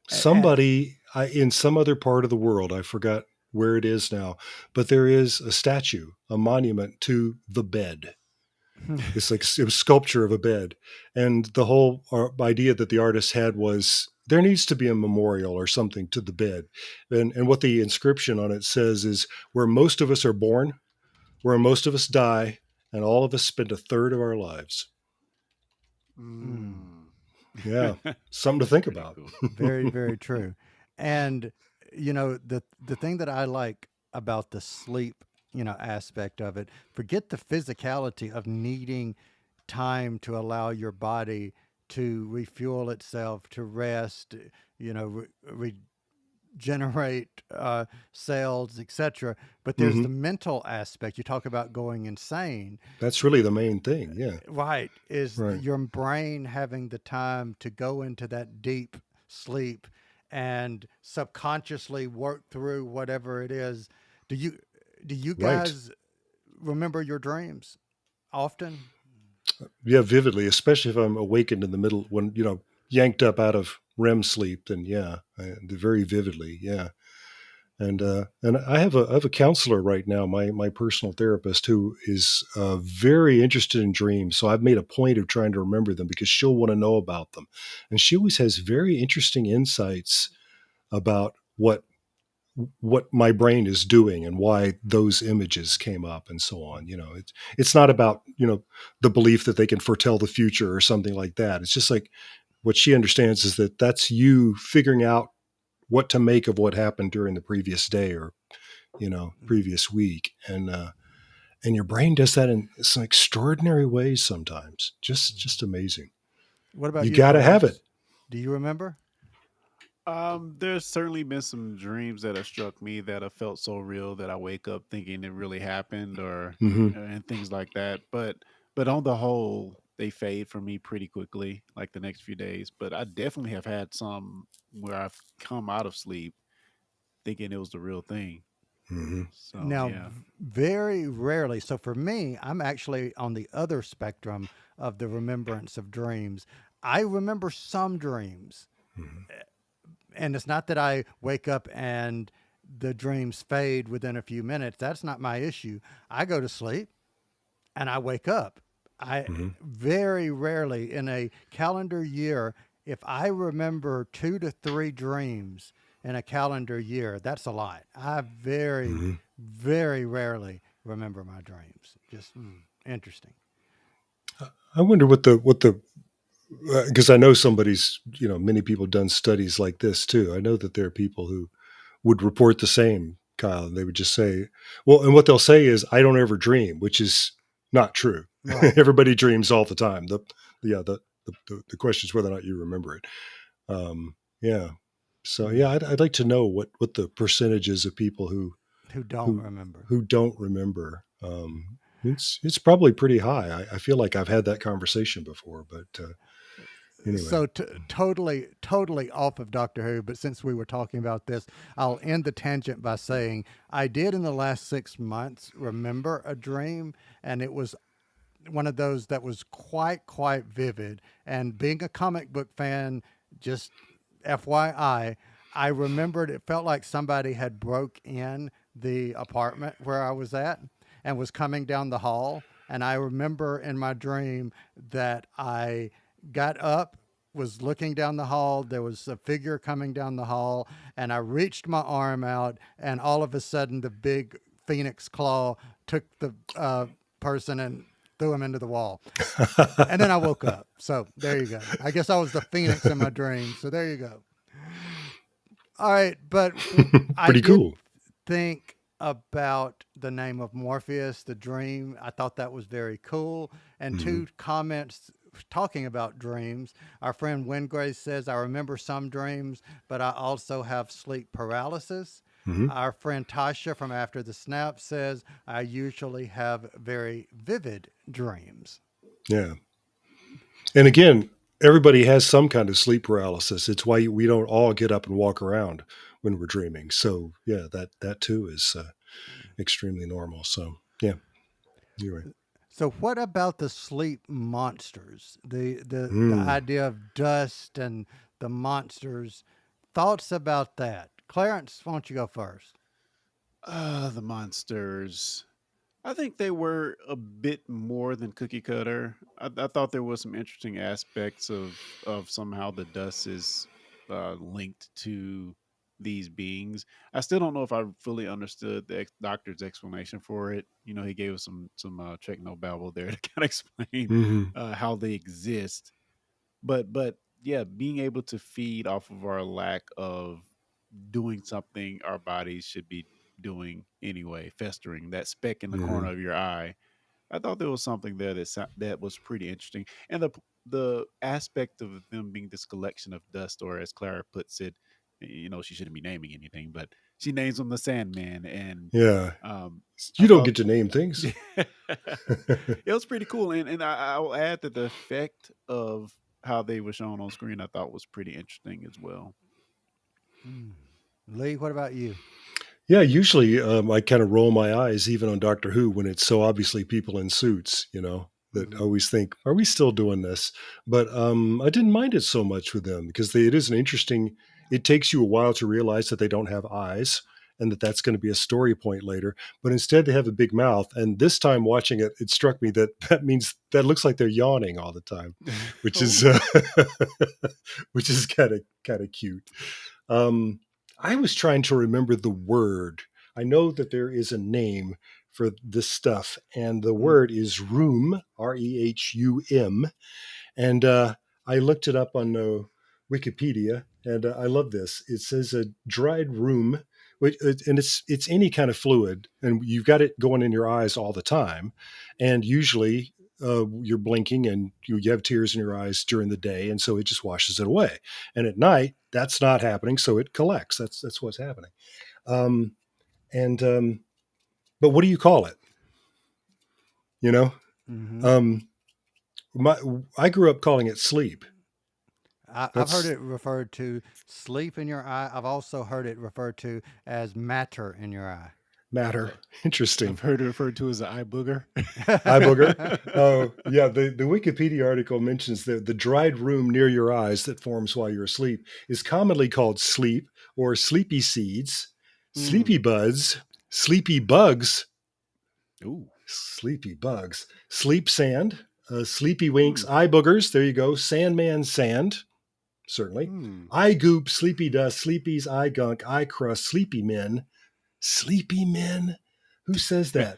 Somebody in some other part of the world, I forgot where it is now, but there is a statue, a monument to the bed. It's like it was sculpture of a bed. And the whole idea that the artist had was there needs to be a memorial or something to the bed. And what the inscription on it says is, where most of us are born, where most of us die, and all of us spend a third of our lives. Yeah, something to think about. Cool. Very, very true. And the thing that I like about the sleep, aspect of it, forget the physicality of needing time to allow your body to refuel itself, to rest, regenerate cells, etc. But there's the mental aspect. You talk about going insane. That's really the main thing. Yeah. Right. Is Right. your brain having the time to go into that deep sleep and subconsciously work through whatever it is. Do you Right. guys remember your dreams often? Yeah, vividly, especially if I'm awakened in the middle when, yanked up out of REM sleep, then very vividly, yeah. And I have a counselor right now, my personal therapist, who is very interested in dreams. So I've made a point of trying to remember them because she'll want to know about them, and she always has very interesting insights about what my brain is doing and why those images came up and so on. It's not about the belief that they can foretell the future or something like that. It's just like what she understands is that that's you figuring out what to make of what happened during the previous day or previous week, and your brain does that in some extraordinary ways sometimes. Just amazing. What about You you, got to have it. Clarence? Do you remember? There's certainly been some dreams that have struck me that have felt so real that I wake up thinking it really happened, or Hmm. and things like that. But on the whole, they fade for me pretty quickly, like the next few days. But I definitely have had some where I've come out of sleep thinking it was the real thing. Hmm. So Now, yeah. very rarely. So for me, I'm actually on the other spectrum of the remembrance of dreams. I remember some dreams, Hmm. and it's not that I wake up and the dreams fade within a few minutes. That's not my issue. I go to sleep and I wake up. I Hmm. very rarely in a calendar year, if I remember 2 to 3 dreams in a calendar year, that's a lot. I very, Hmm. very rarely remember my dreams. Just interesting. I wonder what the because I know somebody's, many people done studies like this too. I know that there are people who would report the same, Kyle, and they would just say, well, and what they'll say is, I don't ever dream, which is not true. Right. Everybody dreams all the time. Yeah, the question is whether or not you remember it. Yeah. So yeah, Mm. I'd like to know what the percentage is of people Who don't who remember. who don't remember. It's probably pretty high. I feel like I've had that conversation before, but anyway. So totally off of Doctor Who, but since we were talking about this, I'll end the tangent by saying I did in the last 6 months remember a dream, and it was one of those that was quite vivid. And being a comic book fan, just FYI, I remembered it felt like somebody had broke in the apartment where I was at and was coming down the hall. And I remember in my dream that I got up, was looking down the hall. There was a figure coming down the hall, and I reached my arm out, and all of a sudden, the big phoenix claw took the person and threw him into the wall. And then I woke up. So there you go. I guess I was the phoenix in my dream. So there you go. All right, but I Pretty did cool. think about the name of Morpheus, the dream. I thought that was very cool. And Hmm. 2 comments talking about dreams. Our friend Wingrace says, I remember some dreams, but I also have sleep paralysis. Hmm. Our friend Tasha from After the Snap says, I usually have very vivid dreams. Yeah. And again, everybody has some kind of sleep paralysis. It's why we don't all get up and walk around when we're dreaming. So yeah, that too is extremely normal. So yeah, you're right. So, what about the sleep monsters? The Mm. idea of dust and the monsters. Thoughts about that? Clarence, why don't you go first? The monsters. I think they were a bit more than cookie cutter. I thought there was some interesting aspects of somehow the dust is linked to these beings. I still don't know if I fully understood the doctor's explanation for it. He gave us some techno babble there to kind of explain Hmm. how they exist. But yeah, being able to feed off of our lack of doing something our bodies should be doing anyway, festering that speck in the corner Hmm. of your eye. I thought there was something there that was pretty interesting, and the aspect of them being this collection of dust, or as Clara puts it, she shouldn't be naming anything, but she names them the Sandman, and Yeah. I You don't thought get to name things. it was pretty cool, and I will add that the effect of how they were shown on screen I thought was pretty interesting as well. Mm. Lee, what about you? Yeah, usually I kind of roll my eyes even on Doctor Who when it's so obviously people in suits. that Mhm. always think, are we still doing this? But I didn't mind it so much with them because it is an interesting, it takes you a while to realize that they don't have eyes and that that's going to be a story point later. But instead, they have a big mouth. And this time watching it, it struck me that that means that looks like they're yawning all the time, which is Oh. which is kind of cute. Um, I was trying to remember the word. I know that there is a name for this stuff, and the Mm. word is rheum, REHUM. And I looked it up on Wikipedia, and I love this. It says a dried rheum, and it's any kind of fluid, and you've got it going in your eyes all the time, and usually. You're blinking and you have tears in your eyes during the day, and so it just washes it away. And at night, that's not happening, so it collects. That's what's happening. Um, and But what do you call it? You know, Hmm. um, my I grew up calling it sleep. I've heard That's it referred to sleep in your eye. I've also heard it referred to as matter in your eye. matter. Uh, Interesting. I've heard it referred to as an eye booger. Eye booger. Oh, yeah. The Wikipedia article mentions that the dried room near your eyes that forms while you're asleep is commonly called sleep or sleepy seeds, sleepy Mm. buds, sleepy bugs, Ooh. sleep sand, sleepy winks, Mm. eye boogers. There you go. Sandman sand, certainly. Mm. Eye goop, sleepy dust, sleepies, eye gunk, eye crust, sleepy men. Sleepy men? Who says that?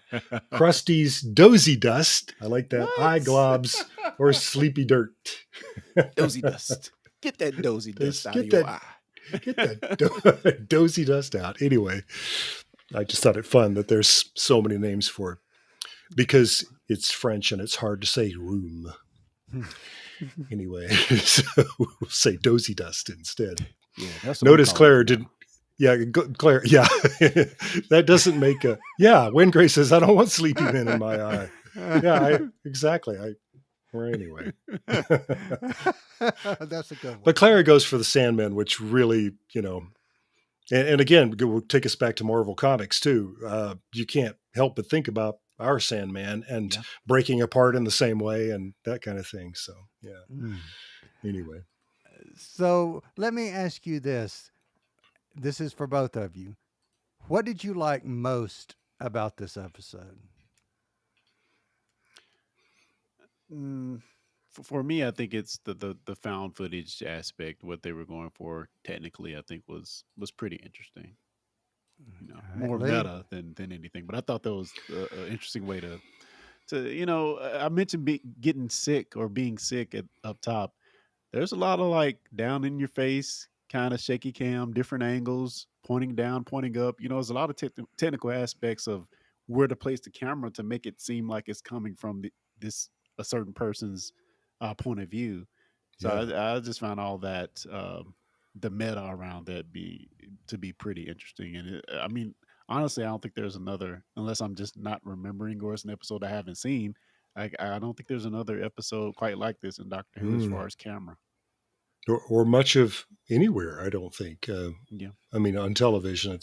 Krusty's dozy dust. I like that. Eye What? globs or sleepy dirt. Dozy dust. Get that dozy dust Just out of your eye. get that dozy dust out. Anyway, I just thought it fun that there's so many names for it because it's French and it's hard to say room. Anyway, so we'll say dozy dust instead. Yeah, that's what I'm Notice calling it Claire from didn't. now. Yeah, Claire. Yeah, that doesn't make a. Yeah, when Grace says, "I don't want sleepy men in my eye." Yeah, exactly. Or anyway. That's a good one. But Clara goes for the Sandman, which really, and again, will take us back to Marvel Comics too. You can't help but think about our Sandman and Yeah. breaking apart in the same way and that kind of thing. So, yeah. Mm. Anyway, So let me ask you this. This is for both of you. What did you like most about this episode? Mm, for me, I think it's the found footage aspect. What they were going for technically, I think was pretty interesting. All right, More Lee. meta than anything. But I thought that was an interesting way to I mentioned getting sick or being sick up top. There's a lot of like down in your face, kind of shaky cam, different angles, pointing down, pointing up. There's a lot of technical aspects of where to place the camera to make it seem like it's coming from this a certain person's point of view. So yeah. I just found all that the meta around that to be pretty interesting. And I mean, honestly, I don't think there's another, unless I'm just not remembering or it's an episode I haven't seen. I don't think there's another episode quite like this in Doctor Who as Mm. far as camera. Or much of anywhere, I don't think. Yeah. I mean, on television,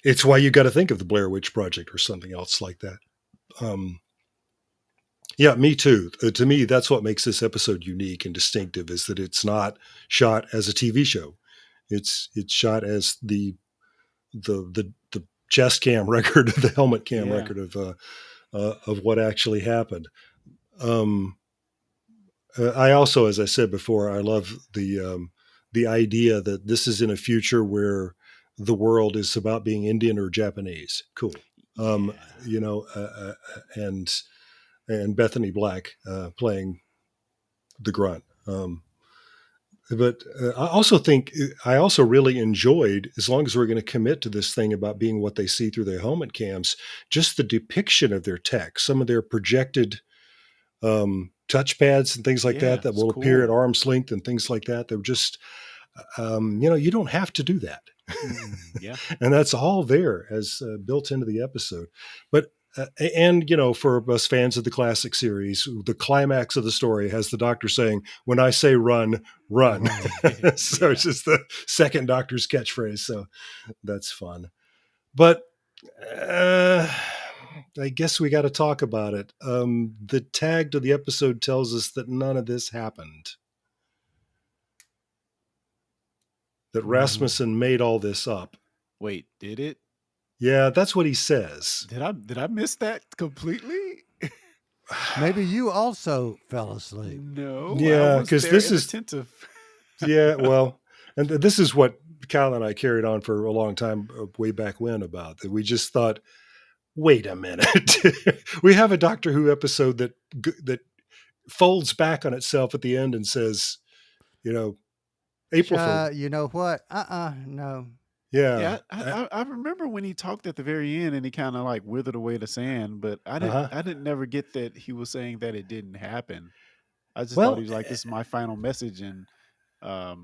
it's why you got to think of the Blair Witch Project or something else like that. Yeah, me too. To me, that's what makes this episode unique and distinctive is that it's not shot as a TV show. It's shot as the chest cam record, the helmet cam Yeah. record of what actually happened. I also, as I said before, I love the idea that this is in a future where the world is about being Indian or Japanese. Cool. Yeah. You know, and Bethany Black playing the grunt. But I also really enjoyed, as long as we're going to commit to this thing about being what they see through their helmet cams, just the depiction of their tech, some of their projected touchpads and things like Yeah, that it's will appear at cool. arm's length and things like that. They're just, you don't have to do that. Yeah. And that's all there as built into the episode. But and for us fans of the classic series, the climax of the story has the Doctor saying, "When I say run, run." Run. So Yeah. it's just the second Doctor's catchphrase. So that's fun. But uh, I guess we got to talk about it. The tag to the episode tells us that none of this happened. That Mhm. Rasmussen made all this up. Wait, did it? Yeah, that's what he says. Did I miss that completely? Maybe you also fell asleep. No, I Yeah, was because there this is inattentive. yeah, well, and this is what Kyle and I carried on for a long time, way back when, about that. We just thought, wait a minute, we have a Doctor Who episode that folds back on itself at the end and says, you know, April Fool. You know what? No. Yeah. Yeah, I remember when he talked at the very end and he kind of like withered away the sand, but Uh-huh. I didn't never get that he was saying that it didn't happen. I just thought Well, he was like, "This is my final message," and I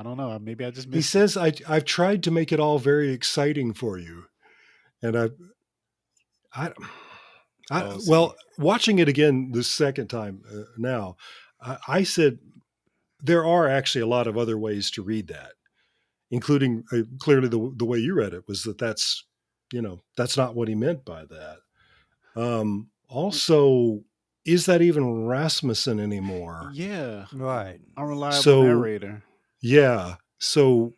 don't know. Maybe I just he missed it. says, I've tried to make it all very exciting for you. And I Oh, see. well, watching it again the second time now, I said, there are actually a lot of other ways to read that, including clearly the way you read it was that's that's not what he meant by that. Also, is that even Rasmussen anymore? Yeah, Right. unreliable So narrator. yeah, so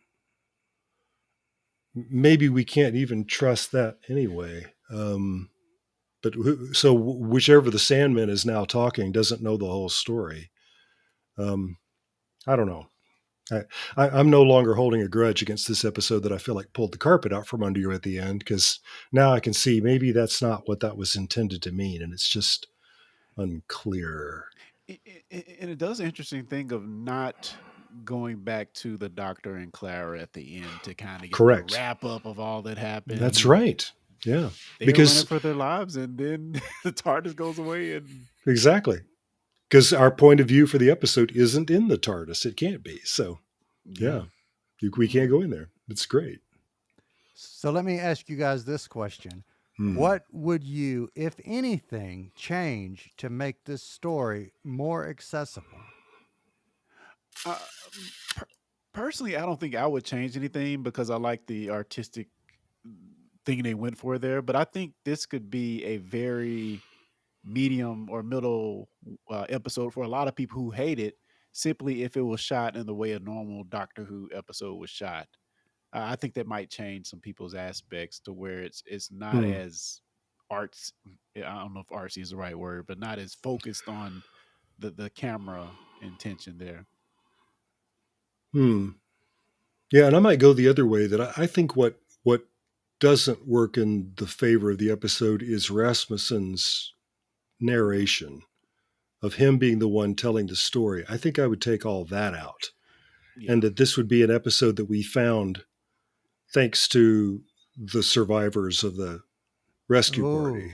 maybe we can't even trust that anyway. But so whichever the Sandman is now talking doesn't know the whole story. I don't know. I'm no longer holding a grudge against this episode that I feel like pulled the carpet out from under you at the end, because now I can see maybe that's not what that was intended to mean, and it's just unclear. And it does an interesting thing of not going back to the Doctor and Clara at the end to kind of get Correct. the wrap up of all that happened. That's right. Yeah, They're because running for their lives, and then the TARDIS goes away, and exactly, because our point of view for the episode isn't in the TARDIS. It can't be. So yeah, we can't go in there. It's great. So let me ask you guys this question. What would you, if anything, change to make this story more accessible? Personally, I don't think I would change anything because I like the artistic thing they went for there. But I think this could be a very medium or middle episode for a lot of people who hate it, simply if it was shot in the way a normal Doctor Who episode was shot. I think that might change some people's aspects to where it's not as arts. I don't know if artsy is the right word, but not as focused on the camera intention there. Yeah, and I might go the other way. That I think what doesn't work in the favor of the episode is Rasmussen's narration of him being the one telling the story. I think I would take all that out, and that this would be an episode that we found thanks to the survivors of the rescue party.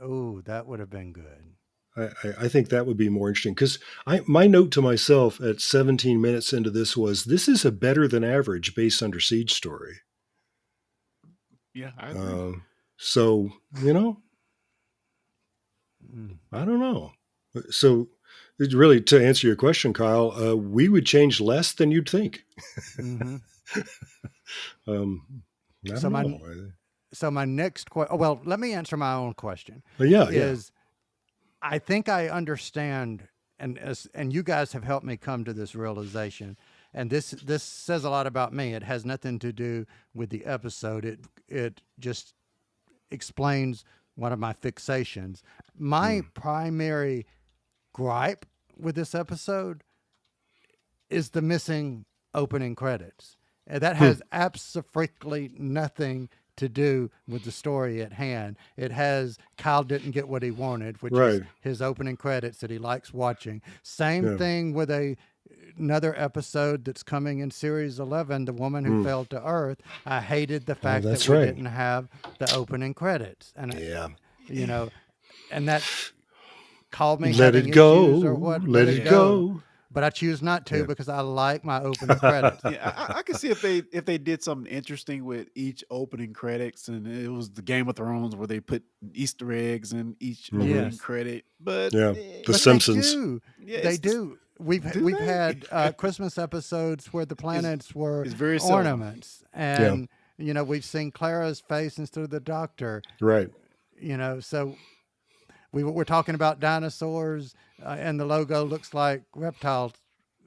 Oh, that would have been good. I think that would be more interesting, because my note to myself at 17 minutes into this was, this is a better than average Base Under Siege story. Yeah, I agree. So, I don't know. So really, to answer your question, Kyle, we would change less than you'd think. So my next question, well, let me answer my own question. Yeah. I think I understand, and you guys have helped me come to this realization, and this says a lot about me. It has nothing to do with the episode. It just explains one of my fixations. My primary gripe with this episode is the missing opening credits. And that has absolutely nothing to do with the story at hand. It has Kyle didn't get what he wanted, which is his opening credits that he likes watching. Same thing with another episode that's coming in series 11, The Woman Who Fell to Earth. I hated the fact that we didn't have the opening credits. And and that called me let having it go issues or what, let it go. But I choose not to because I like my opening credits. Yeah, I could see if they did something interesting with each opening credits, and it was the Game of Thrones where they put Easter eggs in each opening credit. But The Simpsons, they do. We've had Christmas episodes where the planets were very ornaments, and we've seen Clara's face instead of the doctor. Right. So we're talking about dinosaurs, and the logo looks like reptile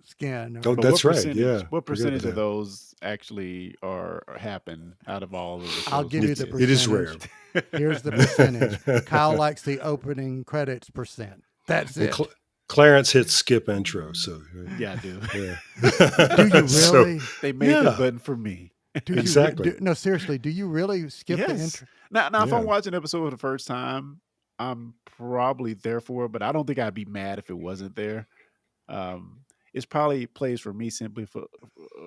skin. Oh, But that's what right. percentage? Yeah. What Forgot about percentage of that. those actually are happen out of all of the shows? I'll give you the It is rare. percentage. Here's the percentage. Kyle likes the opening credits percent. That's And it. Clarence hits skip intro. So, Yeah, I do. yeah. Do you So, really? They made the button for me. Do you Exactly. no, seriously. Do you really skip the Yes. intro? Now, if Yeah. I'm watching an episode for the first time, I'm probably there for it, but I don't think I'd be mad if it wasn't there. It's probably plays for me simply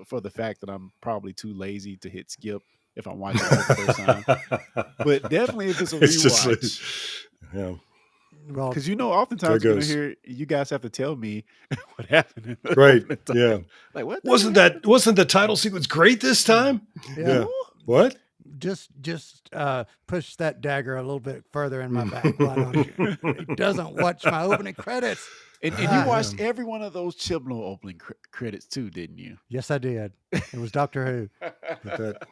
for the fact that I'm probably too lazy to hit skip if I'm watching it for the first time. But definitely if it's a It's just like, rewatch, yeah. Well, because oftentimes There you're gonna goes. hear you guys have to tell me what happened. In the Right. opening time. Yeah. Like what? the Wasn't hell? the title sequence great this time? yeah. Yeah. What? Just push that dagger a little bit further in my back. Why don't you? He doesn't watch my opening credits. And Ah. you watched every one of those Chibnall opening credits too, didn't you? Yes, I did. It was Doctor Who. But that,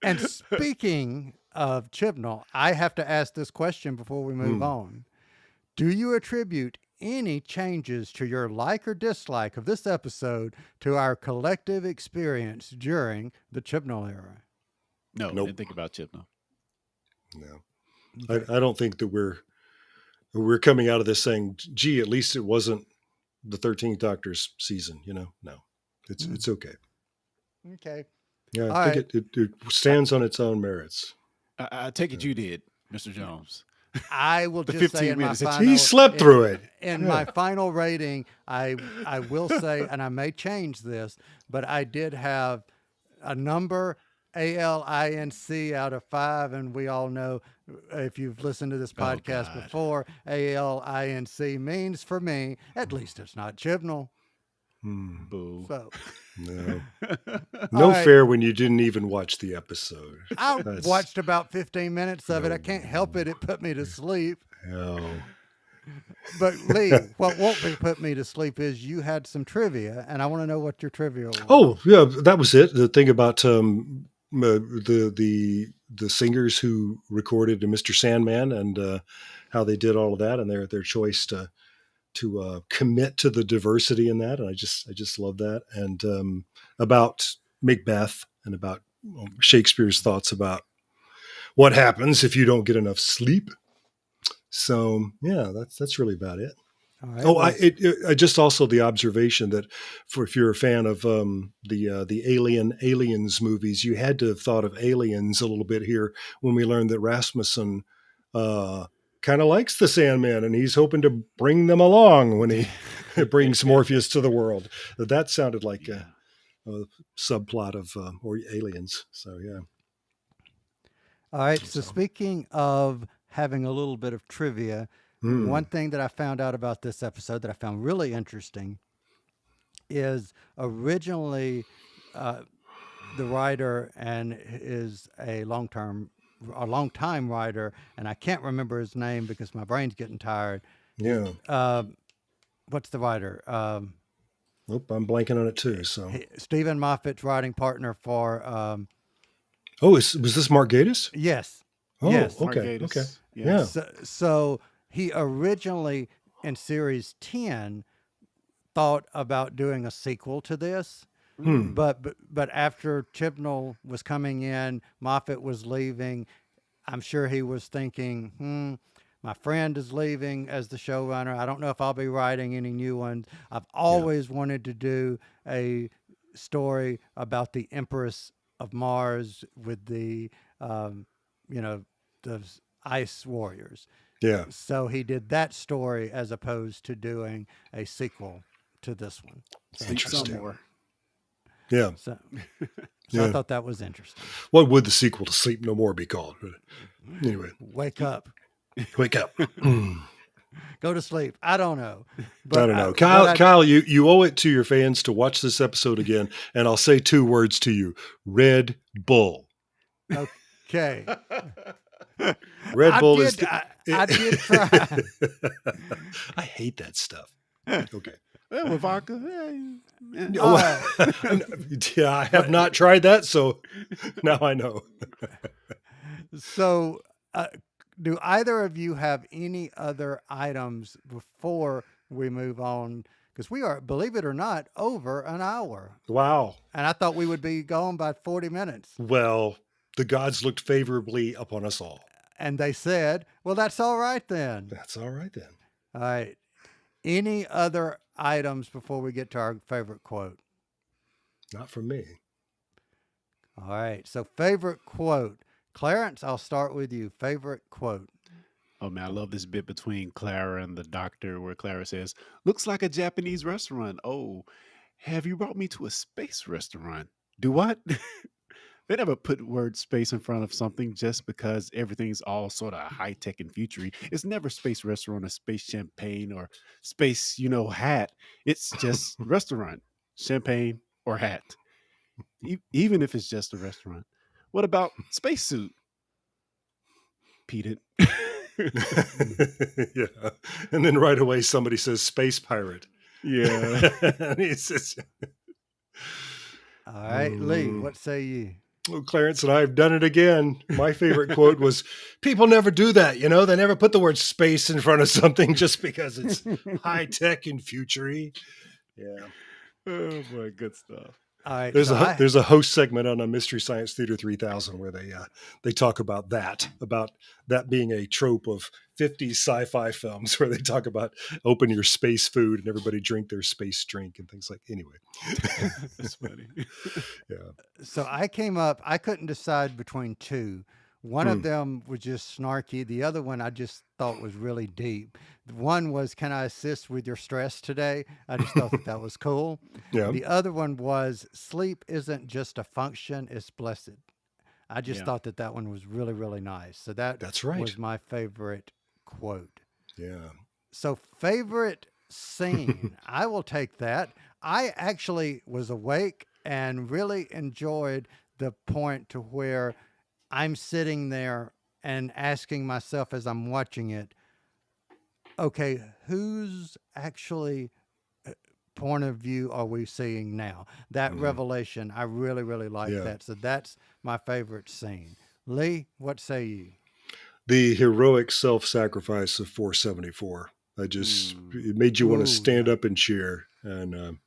And speaking of Chibnall, I have to ask this question before we move on. Do you attribute any changes to your like or dislike of this episode to our collective experience during the Chibnall era? No, Nope. didn't think about Chibnall. no. I don't think that we're coming out of this saying, gee, at least it wasn't the 13th Doctor's season, No. It's okay. Okay. Yeah, All I think it stands on its own merits. I take it you did, Mr. Jones. I will The just say 15 in my minutes. final, He slept through it. In Yeah. my final rating, I will say, and I may change this, but I did have a number ALINC out of 5, and we all know if you've listened to this podcast God. before, ALINC means for me, at least it's not Chibnall. Boo. So No, All no right. fair when you didn't even watch the episode. I That's- watched about 15 minutes of it. No. I can't help it. It put me to sleep. No. But Lee, what won't put me to sleep is you had some trivia, and I want to know what your trivia was. Oh, yeah, that was it. The thing about the singers who recorded Mr. Sandman and how they did all of that, and their choice to commit to the diversity in that, and I just love that. And about Macbeth and about Shakespeare's thoughts about what happens if you don't get enough sleep. So yeah, that's really about it. All right, Oh, well, I just also the observation that if you're a fan of the Aliens movies, you had to have thought of Aliens a little bit here when we learned that Rasmussen kind of likes the Sandman and he's hoping to bring them along when he brings Morpheus to the world. That sounded like a subplot of or Aliens. So yeah. all right. So speaking of having a little bit of trivia, one thing that I found out about this episode that I found really interesting is originally the writer and is a long time writer, and I can't remember his name because my brain's getting tired. Yeah. What's the writer? Nope, I'm blanking on it too. So Stephen Moffat's writing partner for. was this Mark Gatiss? Yes. Oh, Yes. okay. Margatus, Okay. yes. So he originally in series 10 thought about doing a sequel to this. But after Chibnall was coming in, Moffat was leaving. I'm sure he was thinking, my friend is leaving as the showrunner. I don't know if I'll be writing any new ones. I've always wanted to do a story about the Empress of Mars with the, the ice warriors. Yeah. So he did that story as opposed to doing a sequel to this one. Sleep Interesting. some more. Yeah. So I Yeah. thought that was interesting. What would the sequel to Sleep No More be called? But anyway, Wake up, wake up. go to sleep. I don't know. I don't know. Kyle, you owe it to your fans to watch this episode again, and I'll say 2 words to you. Red Bull. Okay. Red Bull is I did try. I hate that stuff. Okay. Well, with vodka, Yeah, All well, right. yeah, I have not tried that, so now I know. So, do either of you have any other items before we move on? Because we are, believe it or not, over an hour. Wow. And I thought we would be gone by 40 minutes. Well, the gods looked favorably upon us all. And they said, well, that's all right then. That's all right then. All right. Any other items before we get to our favorite quote? Not from me. All right. So, favorite quote. Clarence, I'll start with you. Favorite quote. Oh man, I love this bit between Clara and the doctor where Clara says, "Looks like a Japanese restaurant. Oh, have you brought me to a space restaurant?" Do what? They never put word space in front of something just because everything's all sort of high tech and futury. It's never space restaurant or space champagne or space, hat. It's just restaurant, champagne or hat. Even if it's just a restaurant. What about spacesuit? Pete it. Yeah. And then right away somebody says space pirate. Yeah. And he says, All right. Lee, Mm. what say you? well, Clarence and I have done it again. My favorite quote was, people never do that, They never put the word space in front of something just because it's high tech and futury. Yeah. Oh boy, good stuff. All right. There's so a there's a host segment on a Mystery Science Theater 3000 where they talk about that being a trope of 50s sci-fi films where they talk about open your space food and everybody drink their space drink and things like. Anyway, That's funny. yeah. So I came up, I couldn't decide between two. One of them was just snarky. The other one I just thought was really deep. One was, can I assist with your stress today? I just thought that was cool. Yeah. The other one was, sleep isn't just a function, it's blessed. I just Yeah. thought that one was really, really nice. So that That's right. was my favorite quote. Yeah. So, favorite scene, I will take that. I actually was awake and really enjoyed the point to where I'm sitting there and asking myself as I'm watching it, okay, whose actually point of view are we seeing now? That revelation, I really, really like Yeah. that. So, that's my favorite scene. Lee, what say you? The heroic self-sacrifice of 474. It made you want Ooh, to stand yeah. up and cheer, and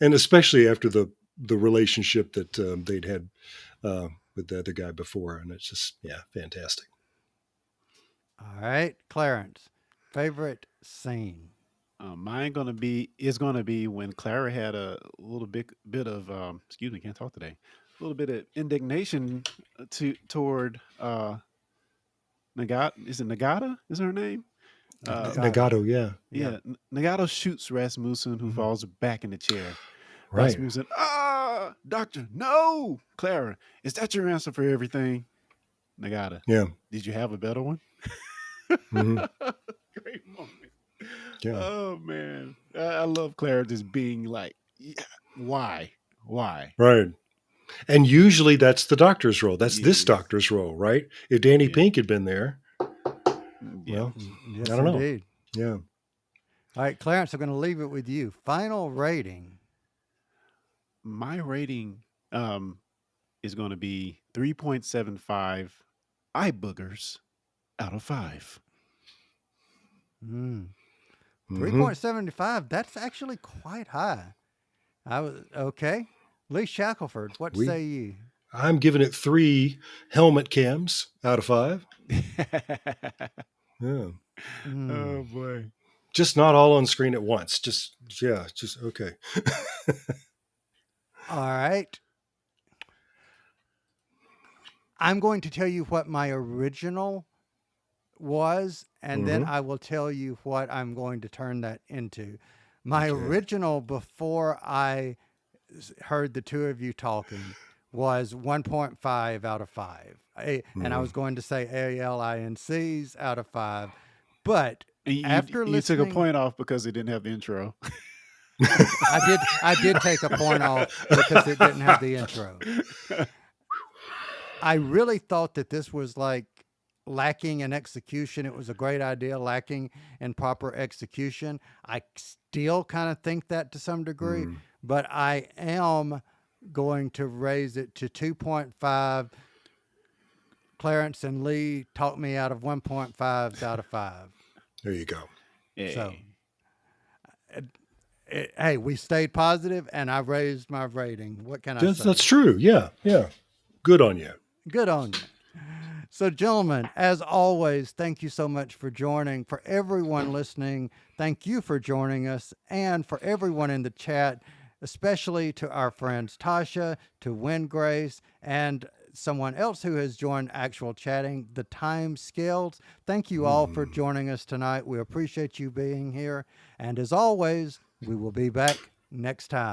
especially after the relationship that they'd had with the other guy before, and it's just fantastic. All right, Clarence, favorite scene. Mine is gonna be when Clara had a little bit of excuse me, can't talk today. A little bit of indignation toward Nagata. Is it Nagata? Is her name? Nagata. Nagato, yeah, Yeah, Nagato shoots Rasmussen, who falls back in the chair. right. Rasmussen, doctor, no! Clara, is that your answer for everything? Nagata, Yeah, did you have a better one? Mhm. Great moment. Yeah. Oh, man. I love Clara just being like, yeah, why? Right. And usually that's the doctor's role. That's this Yes. doctor's role, right? If Danny Yeah. Pink had been there, Yeah. well, Yes, I don't know. indeed. yeah. All right, Clarence, I'm going to leave it with you. Final rating. My rating is going to be 3.75 eye boogers out of 5. Mhm. 3.75. That's actually quite high. I was okay. Lee Shackelford, what We- say you? I'm giving it 3 helmet cams out of 5. Yeah. Hmm. Oh, boy. Just not all on screen at once. Just okay. All right. I'm going to tell you what my original was, and then I will tell you what I'm going to turn that into. My Okay. original, before I heard the two of you talking, was 1.5 out of 5. And I was going to say ALINCs out of 5. But And after you took a listening- point off because it didn't have the intro. I did take a point off because it didn't have the intro. I really thought that this was like lacking in execution. It was a great idea, lacking in proper execution. I still kind of think that to some degree, but I am going to raise it to 2.5. Clarence and Lee talked me out of 1.5s out of 5. There you go. So, hey, we stayed positive, and I raised my rating. What can I say? That's true. Yeah. Yeah. Good on you. Good on you. So, gentlemen, as always, thank you so much for joining. For everyone listening, thank you for joining us. And for everyone in the chat, especially to our friends Tasha, to Win Grace, and someone else who has joined actual chatting, the Time Scales. Thank you all for joining us tonight. We appreciate you being here. And as always, we will be back next time.